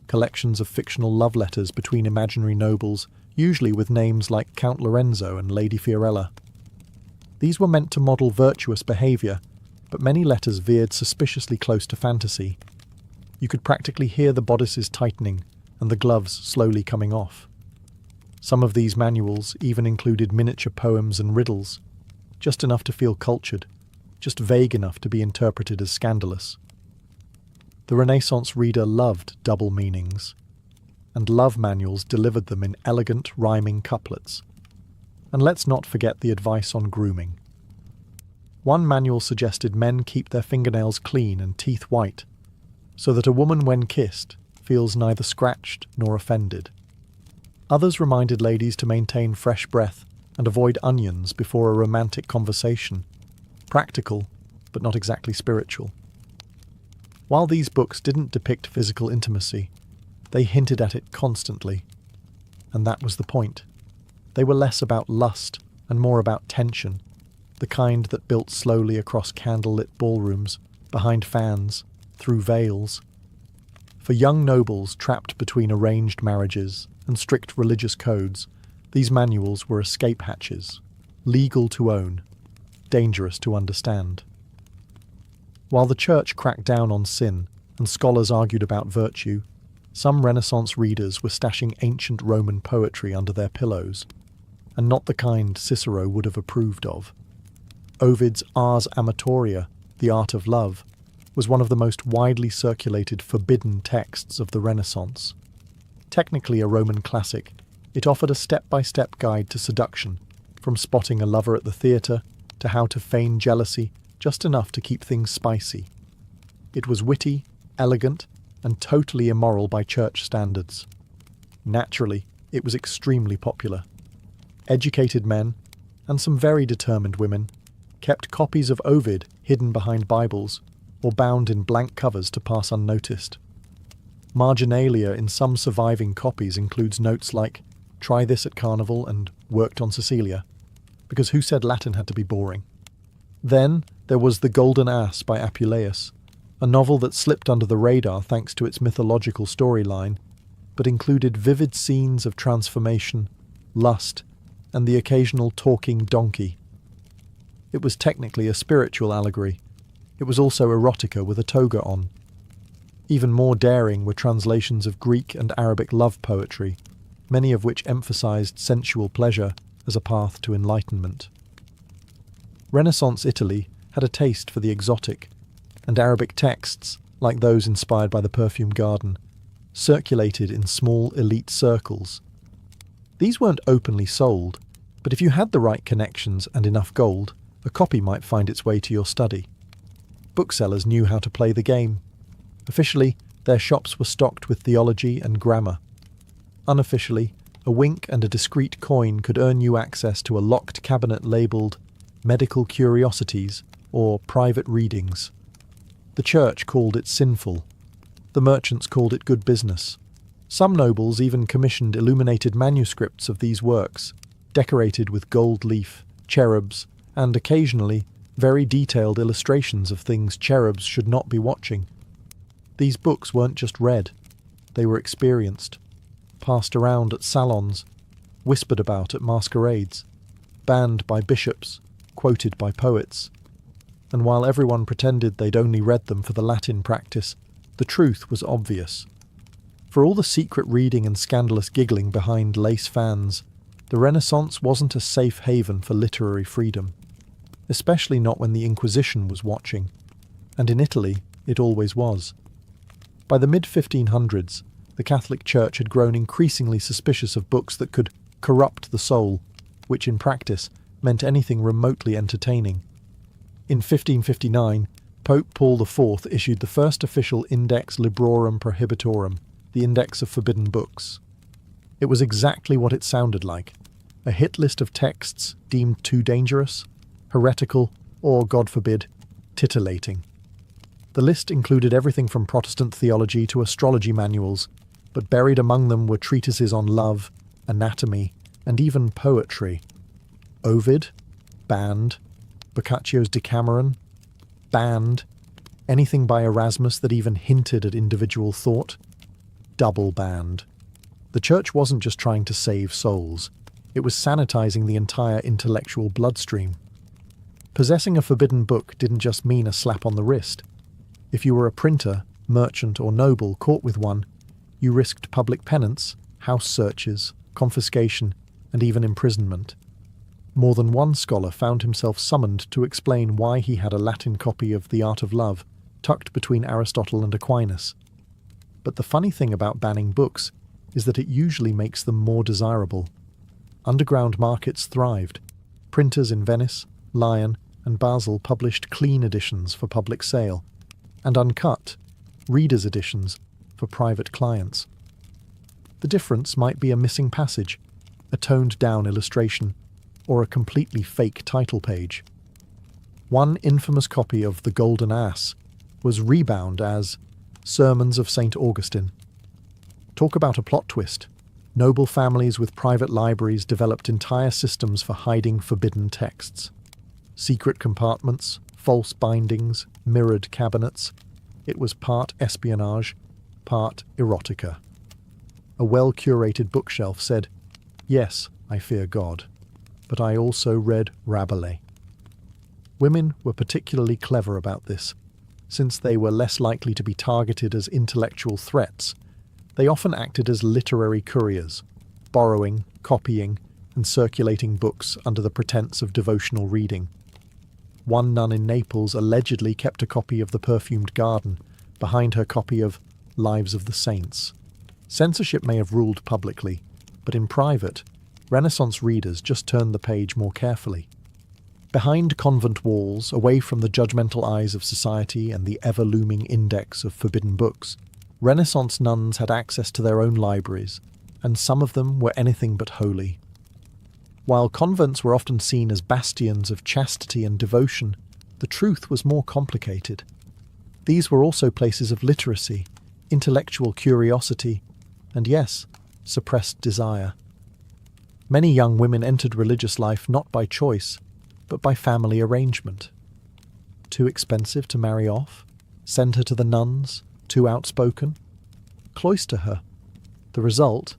collections of fictional love letters between imaginary nobles, usually with names like Count Lorenzo and Lady Fiorella. These were meant to model virtuous behaviour, but many letters veered suspiciously close to fantasy. You could practically hear the bodices tightening and the gloves slowly coming off. Some of these manuals even included miniature poems and riddles, just enough to feel cultured, just vague enough to be interpreted as scandalous. The Renaissance reader loved double meanings, and love manuals delivered them in elegant, rhyming couplets. And let's not forget the advice on grooming. One manual suggested men keep their fingernails clean and teeth white, so that a woman when kissed feels neither scratched nor offended. Others reminded ladies to maintain fresh breath and avoid onions before a romantic conversation. Practical, but not exactly spiritual. While these books didn't depict physical intimacy, they hinted at it constantly. And that was the point. They were less about lust and more about tension, the kind that built slowly across candlelit ballrooms, behind fans, through veils. For young nobles trapped between arranged marriages and strict religious codes, these manuals were escape hatches, legal to own, dangerous to understand. While the church cracked down on sin and scholars argued about virtue, some Renaissance readers were stashing ancient Roman poetry under their pillows, and not the kind Cicero would have approved of. Ovid's Ars Amatoria, The Art of Love, was one of the most widely circulated forbidden texts of the Renaissance. Technically a Roman classic, it offered a step-by-step guide to seduction, from spotting a lover at the theatre to how to feign jealousy just enough to keep things spicy. It was witty, elegant, and totally immoral by church standards. Naturally, it was extremely popular. Educated men, and some very determined women, kept copies of Ovid hidden behind Bibles or bound in blank covers to pass unnoticed. Marginalia in some surviving copies includes notes like, "Try this at Carnival" and "Worked on Cecilia," because who said Latin had to be boring? Then there was The Golden Ass by Apuleius, a novel that slipped under the radar thanks to its mythological storyline, but included vivid scenes of transformation, lust, and the occasional talking donkey. It was technically a spiritual allegory. It was also erotica with a toga on. Even more daring were translations of Greek and Arabic love poetry, many of which emphasized sensual pleasure as a path to enlightenment. Renaissance Italy had a taste for the exotic, and Arabic texts, like those inspired by the Perfume Garden, circulated in small elite circles. These weren't openly sold, but if you had the right connections and enough gold, a copy might find its way to your study. Booksellers knew how to play the game. Officially, their shops were stocked with theology and grammar. Unofficially, a wink and a discreet coin could earn you access to a locked cabinet labelled Medical Curiosities or Private Readings. The church called it sinful. The merchants called it good business. Some nobles even commissioned illuminated manuscripts of these works, decorated with gold leaf, cherubs, and occasionally very detailed illustrations of things cherubs should not be watching. These books weren't just read, they were experienced, passed around at salons, whispered about at masquerades, banned by bishops, quoted by poets. And while everyone pretended they'd only read them for the Latin practice, the truth was obvious. For all the secret reading and scandalous giggling behind lace fans, the Renaissance wasn't a safe haven for literary freedom, especially not when the Inquisition was watching, and in Italy it always was. By the mid-1500s, the Catholic Church had grown increasingly suspicious of books that could corrupt the soul, which in practice meant anything remotely entertaining. In 1559, Pope Paul IV issued the first official Index Librorum Prohibitorum, the Index of Forbidden Books. It was exactly what it sounded like, a hit list of texts deemed too dangerous, heretical, or, God forbid, titillating. The list included everything from Protestant theology to astrology manuals, but buried among them were treatises on love, anatomy, and even poetry. Ovid, banned. Boccaccio's Decameron, banned. Anything by Erasmus that even hinted at individual thought, double banned. The church wasn't just trying to save souls, it was sanitizing the entire intellectual bloodstream. Possessing a forbidden book didn't just mean a slap on the wrist. If you were a printer, merchant, or noble caught with one, you risked public penance, house searches, confiscation, and even imprisonment. More than one scholar found himself summoned to explain why he had a Latin copy of The Art of Love tucked between Aristotle and Aquinas. But the funny thing about banning books is that it usually makes them more desirable. Underground markets thrived. Printers in Venice, Lyon, and Basel published clean editions for public sale, and uncut, readers' editions for private clients. The difference might be a missing passage, a toned-down illustration, or a completely fake title page. One infamous copy of The Golden Ass was rebound as Sermons of St. Augustine. Talk about a plot twist. Noble families with private libraries developed entire systems for hiding forbidden texts. Secret compartments, false bindings, mirrored cabinets. It was part espionage, part erotica. A well-curated bookshelf said, "Yes, I fear God, but I also read Rabelais." Women were particularly clever about this. Since they were less likely to be targeted as intellectual threats, they often acted as literary couriers, borrowing, copying, and circulating books under the pretense of devotional reading. One nun in Naples allegedly kept a copy of The Perfumed Garden behind her copy of Lives of the Saints. Censorship may have ruled publicly, but in private, Renaissance readers just turned the page more carefully. Behind convent walls, away from the judgmental eyes of society and the ever-looming index of forbidden books, Renaissance nuns had access to their own libraries, and some of them were anything but holy. While convents were often seen as bastions of chastity and devotion, the truth was more complicated. These were also places of literacy, intellectual curiosity, and yes, suppressed desire. Many young women entered religious life not by choice, but by family arrangement. Too expensive to marry off? Send her to the nuns? Too outspoken? Cloister her. The result?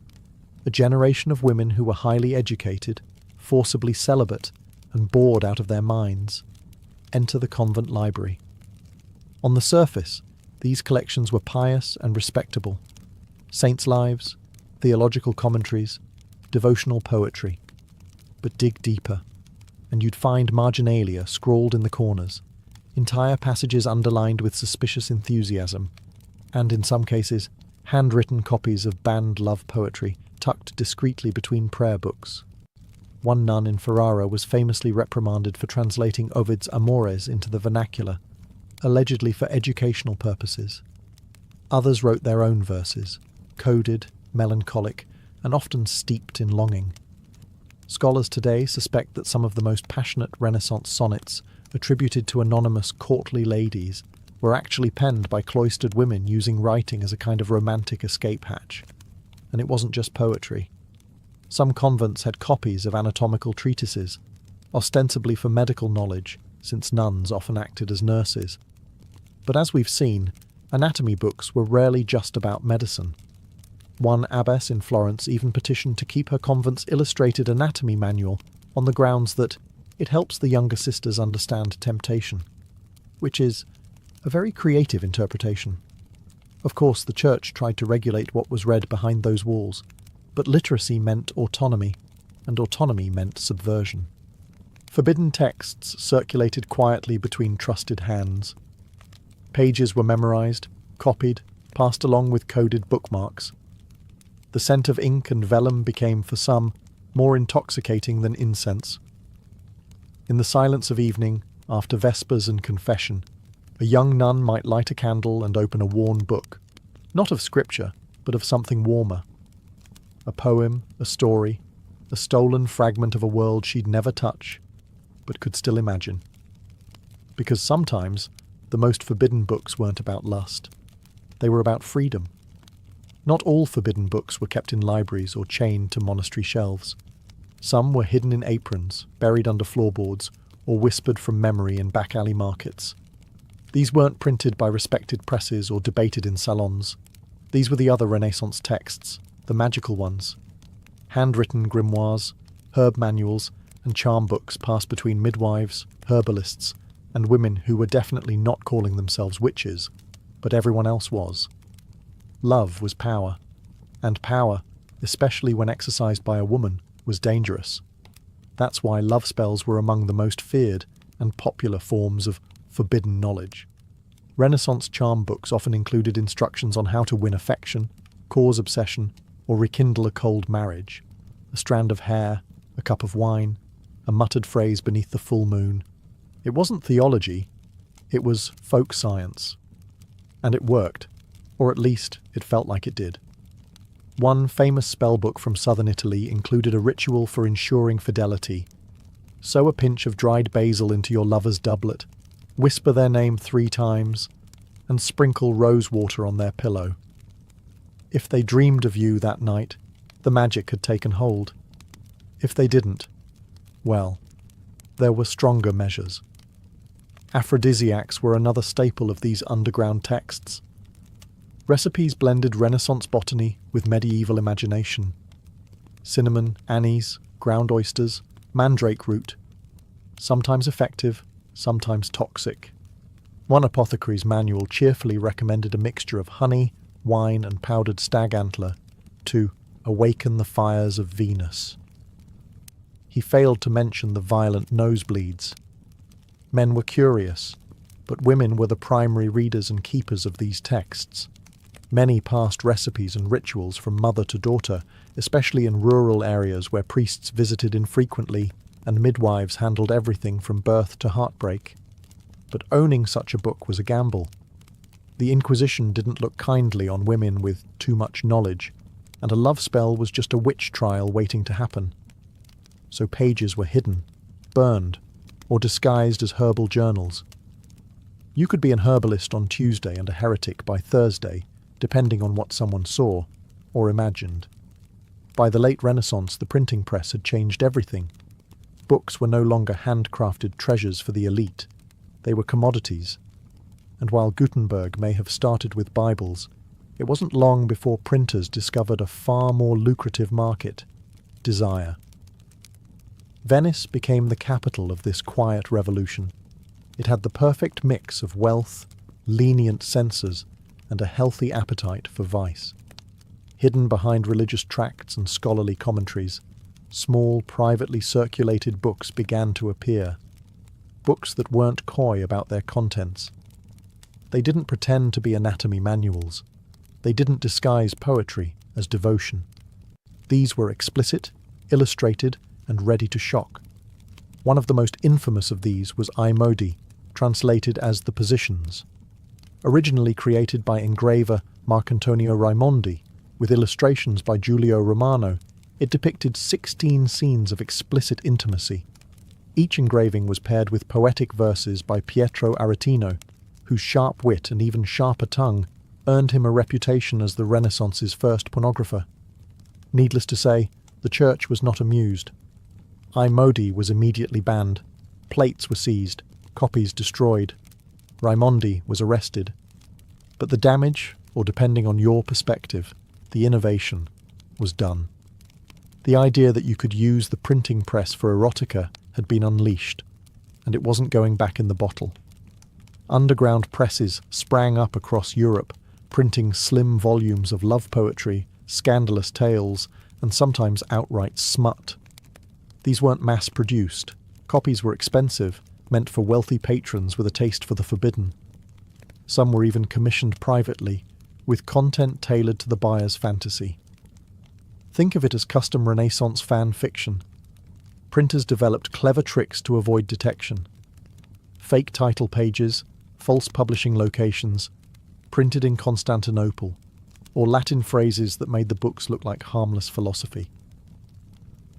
A generation of women who were highly educated, forcibly celibate, and bored out of their minds. Enter the convent library. On the surface, these collections were pious and respectable. Saints' lives, theological commentaries, devotional poetry. But dig deeper, and you'd find marginalia scrawled in the corners, entire passages underlined with suspicious enthusiasm, and in some cases, handwritten copies of banned love poetry tucked discreetly between prayer books. One nun in Ferrara was famously reprimanded for translating Ovid's Amores into the vernacular, allegedly for educational purposes. Others wrote their own verses, coded, melancholic, and often steeped in longing. Scholars today suspect that some of the most passionate Renaissance sonnets, attributed to anonymous courtly ladies, were actually penned by cloistered women using writing as a kind of romantic escape hatch. And it wasn't just poetry. Some convents had copies of anatomical treatises, ostensibly for medical knowledge, since nuns often acted as nurses. But as we've seen, anatomy books were rarely just about medicine. One abbess in Florence even petitioned to keep her convent's illustrated anatomy manual on the grounds that it helps the younger sisters understand temptation, which is a very creative interpretation. Of course, the church tried to regulate what was read behind those walls, but literacy meant autonomy, and autonomy meant subversion. Forbidden texts circulated quietly between trusted hands. Pages were memorized, copied, passed along with coded bookmarks. The scent of ink and vellum became, for some, more intoxicating than incense. In the silence of evening, after vespers and confession, a young nun might light a candle and open a worn book, not of scripture, but of something warmer. A poem, a story, a stolen fragment of a world she'd never touch, but could still imagine. Because sometimes, the most forbidden books weren't about lust. They were about freedom. Not all forbidden books were kept in libraries or chained to monastery shelves. Some were hidden in aprons, buried under floorboards, or whispered from memory in back-alley markets. These weren't printed by respected presses or debated in salons. These were the other Renaissance texts, the magical ones. Handwritten grimoires, herb manuals, and charm books passed between midwives, herbalists, and women who were definitely not calling themselves witches, but everyone else was. Love was power, and power, especially when exercised by a woman, was dangerous. That's why love spells were among the most feared and popular forms of forbidden knowledge. Renaissance charm books often included instructions on how to win affection, cause obsession, or rekindle a cold marriage. A strand of hair, a cup of wine, a muttered phrase beneath the full moon. It wasn't theology, it was folk science. And it worked, or at least it felt like it did. One famous spellbook from southern Italy included a ritual for ensuring fidelity. Sow a pinch of dried basil into your lover's doublet, whisper their name 3 times, and sprinkle rose water on their pillow. If they dreamed of you that night, the magic had taken hold. If they didn't, well, there were stronger measures. Aphrodisiacs were another staple of these underground texts. Recipes blended Renaissance botany with medieval imagination. Cinnamon, anise, ground oysters, mandrake root. Sometimes effective, sometimes toxic. One apothecary's manual cheerfully recommended a mixture of honey, wine, and powdered stag antler to awaken the fires of Venus. He failed to mention the violent nosebleeds. Men were curious, but women were the primary readers and keepers of these texts. Many passed recipes and rituals from mother to daughter, especially in rural areas where priests visited infrequently and midwives handled everything from birth to heartbreak. But owning such a book was a gamble. The Inquisition didn't look kindly on women with too much knowledge, and a love spell was just a witch trial waiting to happen. So pages were hidden, burned, or disguised as herbal journals. You could be an herbalist on Tuesday and a heretic by Thursday, depending on what someone saw or imagined. By the late Renaissance, the printing press had changed everything. Books were no longer handcrafted treasures for the elite. They were commodities. And while Gutenberg may have started with Bibles, it wasn't long before printers discovered a far more lucrative market: desire. Venice became the capital of this quiet revolution. It had the perfect mix of wealth, lenient censors, and a healthy appetite for vice. Hidden behind religious tracts and scholarly commentaries, small, privately circulated books began to appear. Books that weren't coy about their contents. They didn't pretend to be anatomy manuals. They didn't disguise poetry as devotion. These were explicit, illustrated, and ready to shock. One of the most infamous of these was I Modi, translated as The Positions. Originally created by engraver Marcantonio Raimondi, with illustrations by Giulio Romano, it depicted 16 scenes of explicit intimacy. Each engraving was paired with poetic verses by Pietro Aretino, whose sharp wit and even sharper tongue earned him a reputation as the Renaissance's first pornographer. Needless to say, the church was not amused. I Modi was immediately banned. Plates were seized, copies destroyed. Raimondi was arrested. But the damage, or depending on your perspective, the innovation, was done. The idea that you could use the printing press for erotica had been unleashed, and it wasn't going back in the bottle. Underground presses sprang up across Europe, printing slim volumes of love poetry, scandalous tales, and sometimes outright smut. These weren't mass-produced. Copies were expensive, meant for wealthy patrons with a taste for the forbidden. Some were even commissioned privately, with content tailored to the buyer's fantasy. Think of it as custom Renaissance fan fiction. Printers developed clever tricks to avoid detection. Fake title pages, false publishing locations, printed in Constantinople, or Latin phrases that made the books look like harmless philosophy.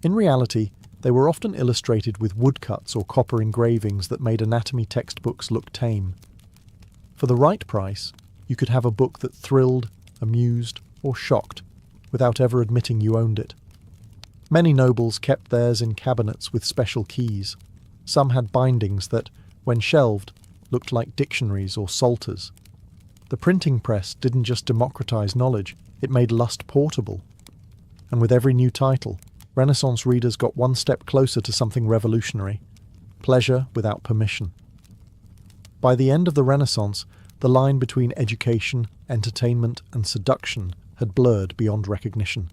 In reality, they were often illustrated with woodcuts or copper engravings that made anatomy textbooks look tame. For the right price, you could have a book that thrilled, amused, or shocked, without ever admitting you owned it. Many nobles kept theirs in cabinets with special keys. Some had bindings that, when shelved, looked like dictionaries or psalters. The printing press didn't just democratize knowledge, it made lust portable. And with every new title, Renaissance readers got one step closer to something revolutionary: pleasure without permission. By the end of the Renaissance, the line between education, entertainment, and seduction had blurred beyond recognition.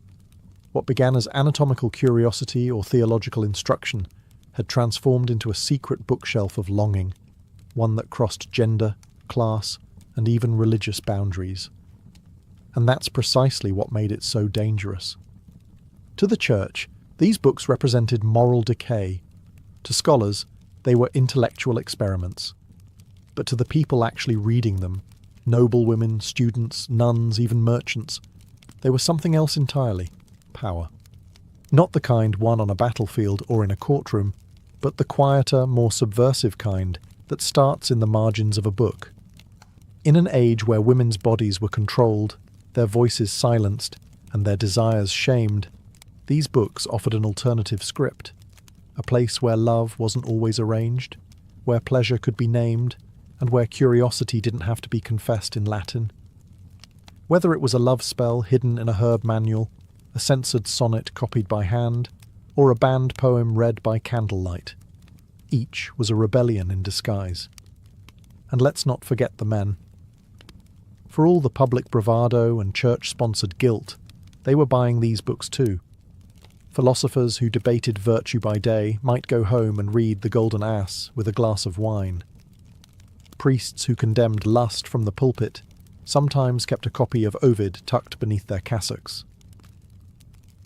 What began as anatomical curiosity or theological instruction had transformed into a secret bookshelf of longing, one that crossed gender, class, and even religious boundaries. And that's precisely what made it so dangerous. To the church, these books represented moral decay. To scholars, they were intellectual experiments. But to the people actually reading them, noblewomen, students, nuns, even merchants, they were something else entirely: power. Not the kind won on a battlefield or in a courtroom, but the quieter, more subversive kind that starts in the margins of a book. In an age where women's bodies were controlled, their voices silenced, and their desires shamed, these books offered an alternative script, a place where love wasn't always arranged, where pleasure could be named, and where curiosity didn't have to be confessed in Latin. Whether it was a love spell hidden in a herb manual, a censored sonnet copied by hand, or a banned poem read by candlelight, each was a rebellion in disguise. And let's not forget the men. For all the public bravado and church-sponsored guilt, they were buying these books too. Philosophers who debated virtue by day might go home and read The Golden Ass with a glass of wine. Priests who condemned lust from the pulpit sometimes kept a copy of Ovid tucked beneath their cassocks.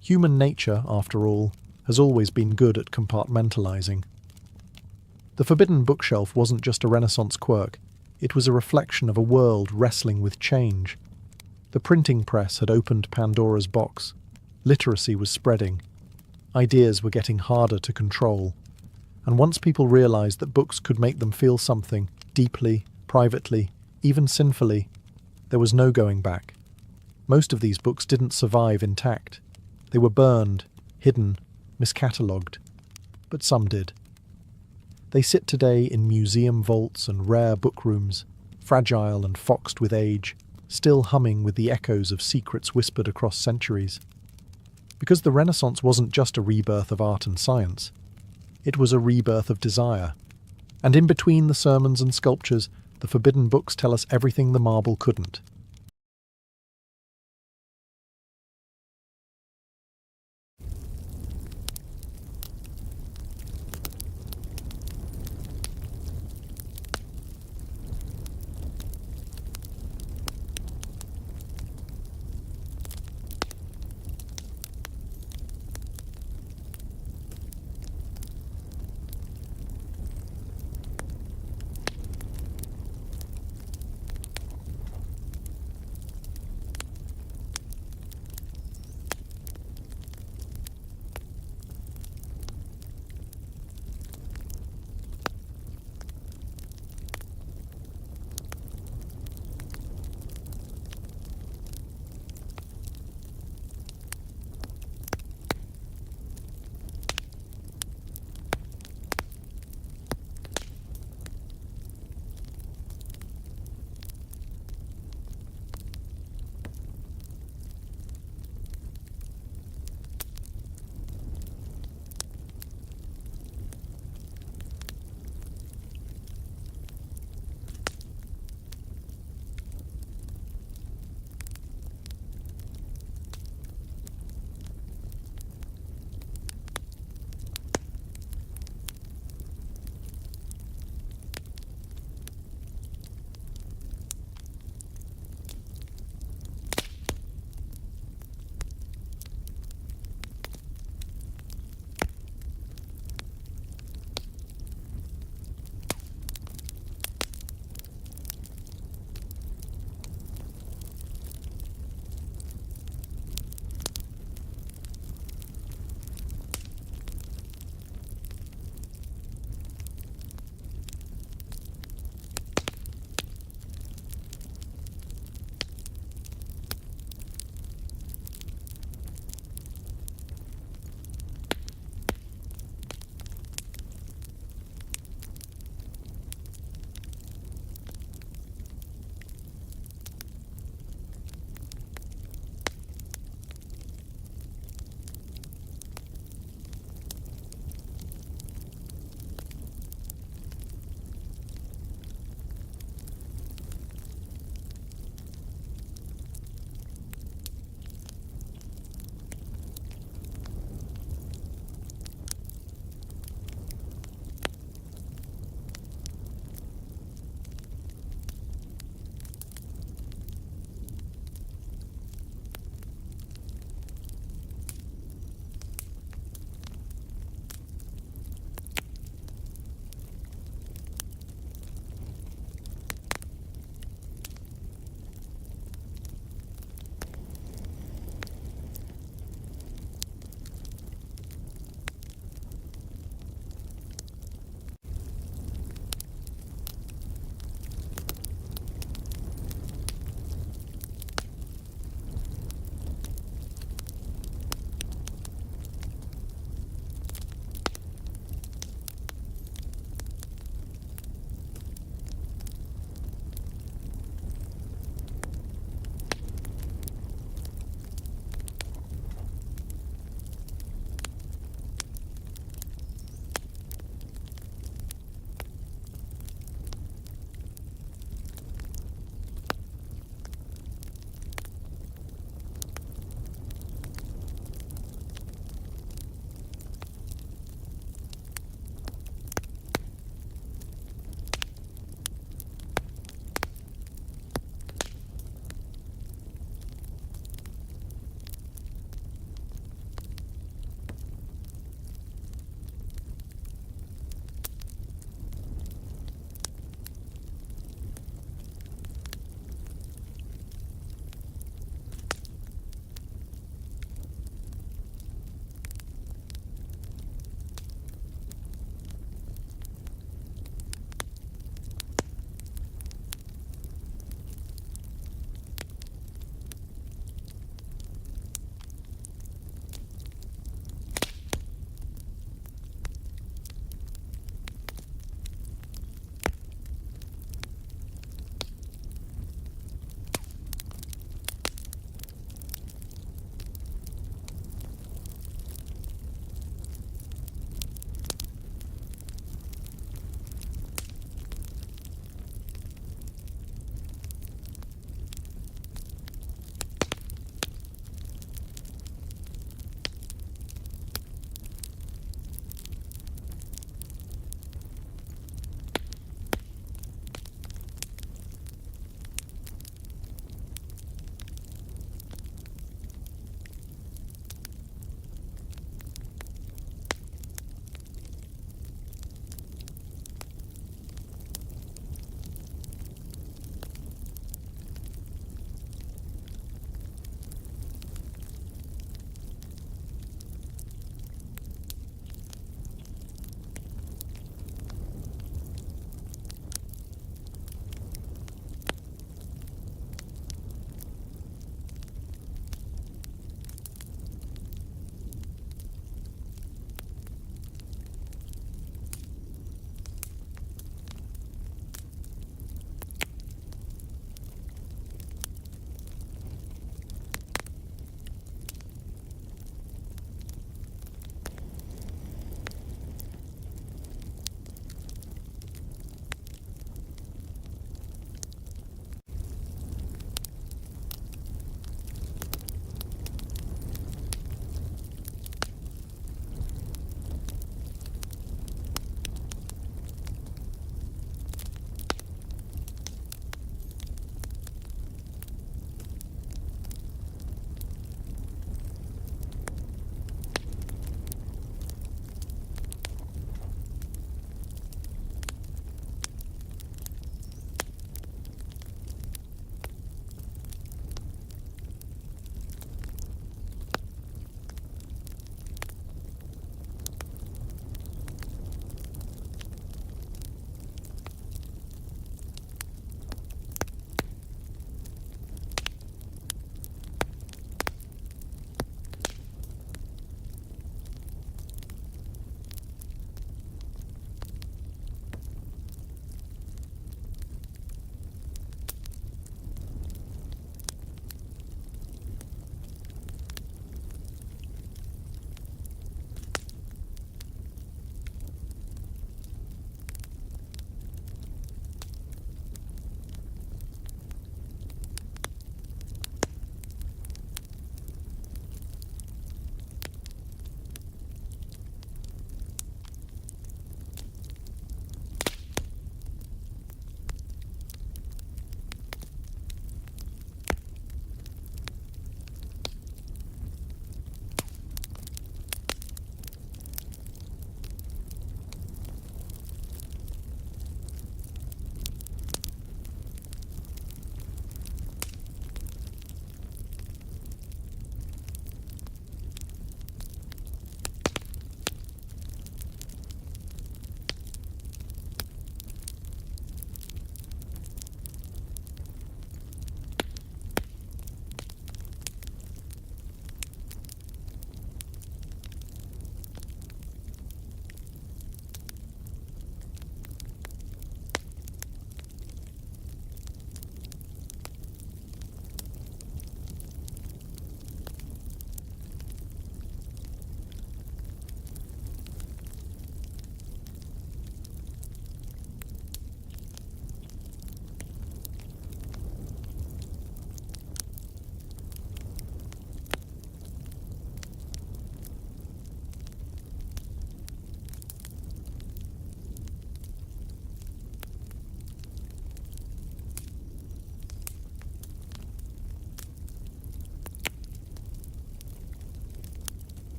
Human nature, after all, has always been good at compartmentalizing. The forbidden bookshelf wasn't just a Renaissance quirk, it was a reflection of a world wrestling with change. The printing press had opened Pandora's box. Literacy was spreading. Ideas were getting harder to control. And once people realized that books could make them feel something, deeply, privately, even sinfully, there was no going back. Most of these books didn't survive intact. They were burned, hidden, miscatalogued. But some did. They sit today in museum vaults and rare bookrooms, fragile and foxed with age, still humming with the echoes of secrets whispered across centuries. Because the Renaissance wasn't just a rebirth of art and science. It was a rebirth of desire. And in between the sermons and sculptures, the forbidden books tell us everything the marble couldn't.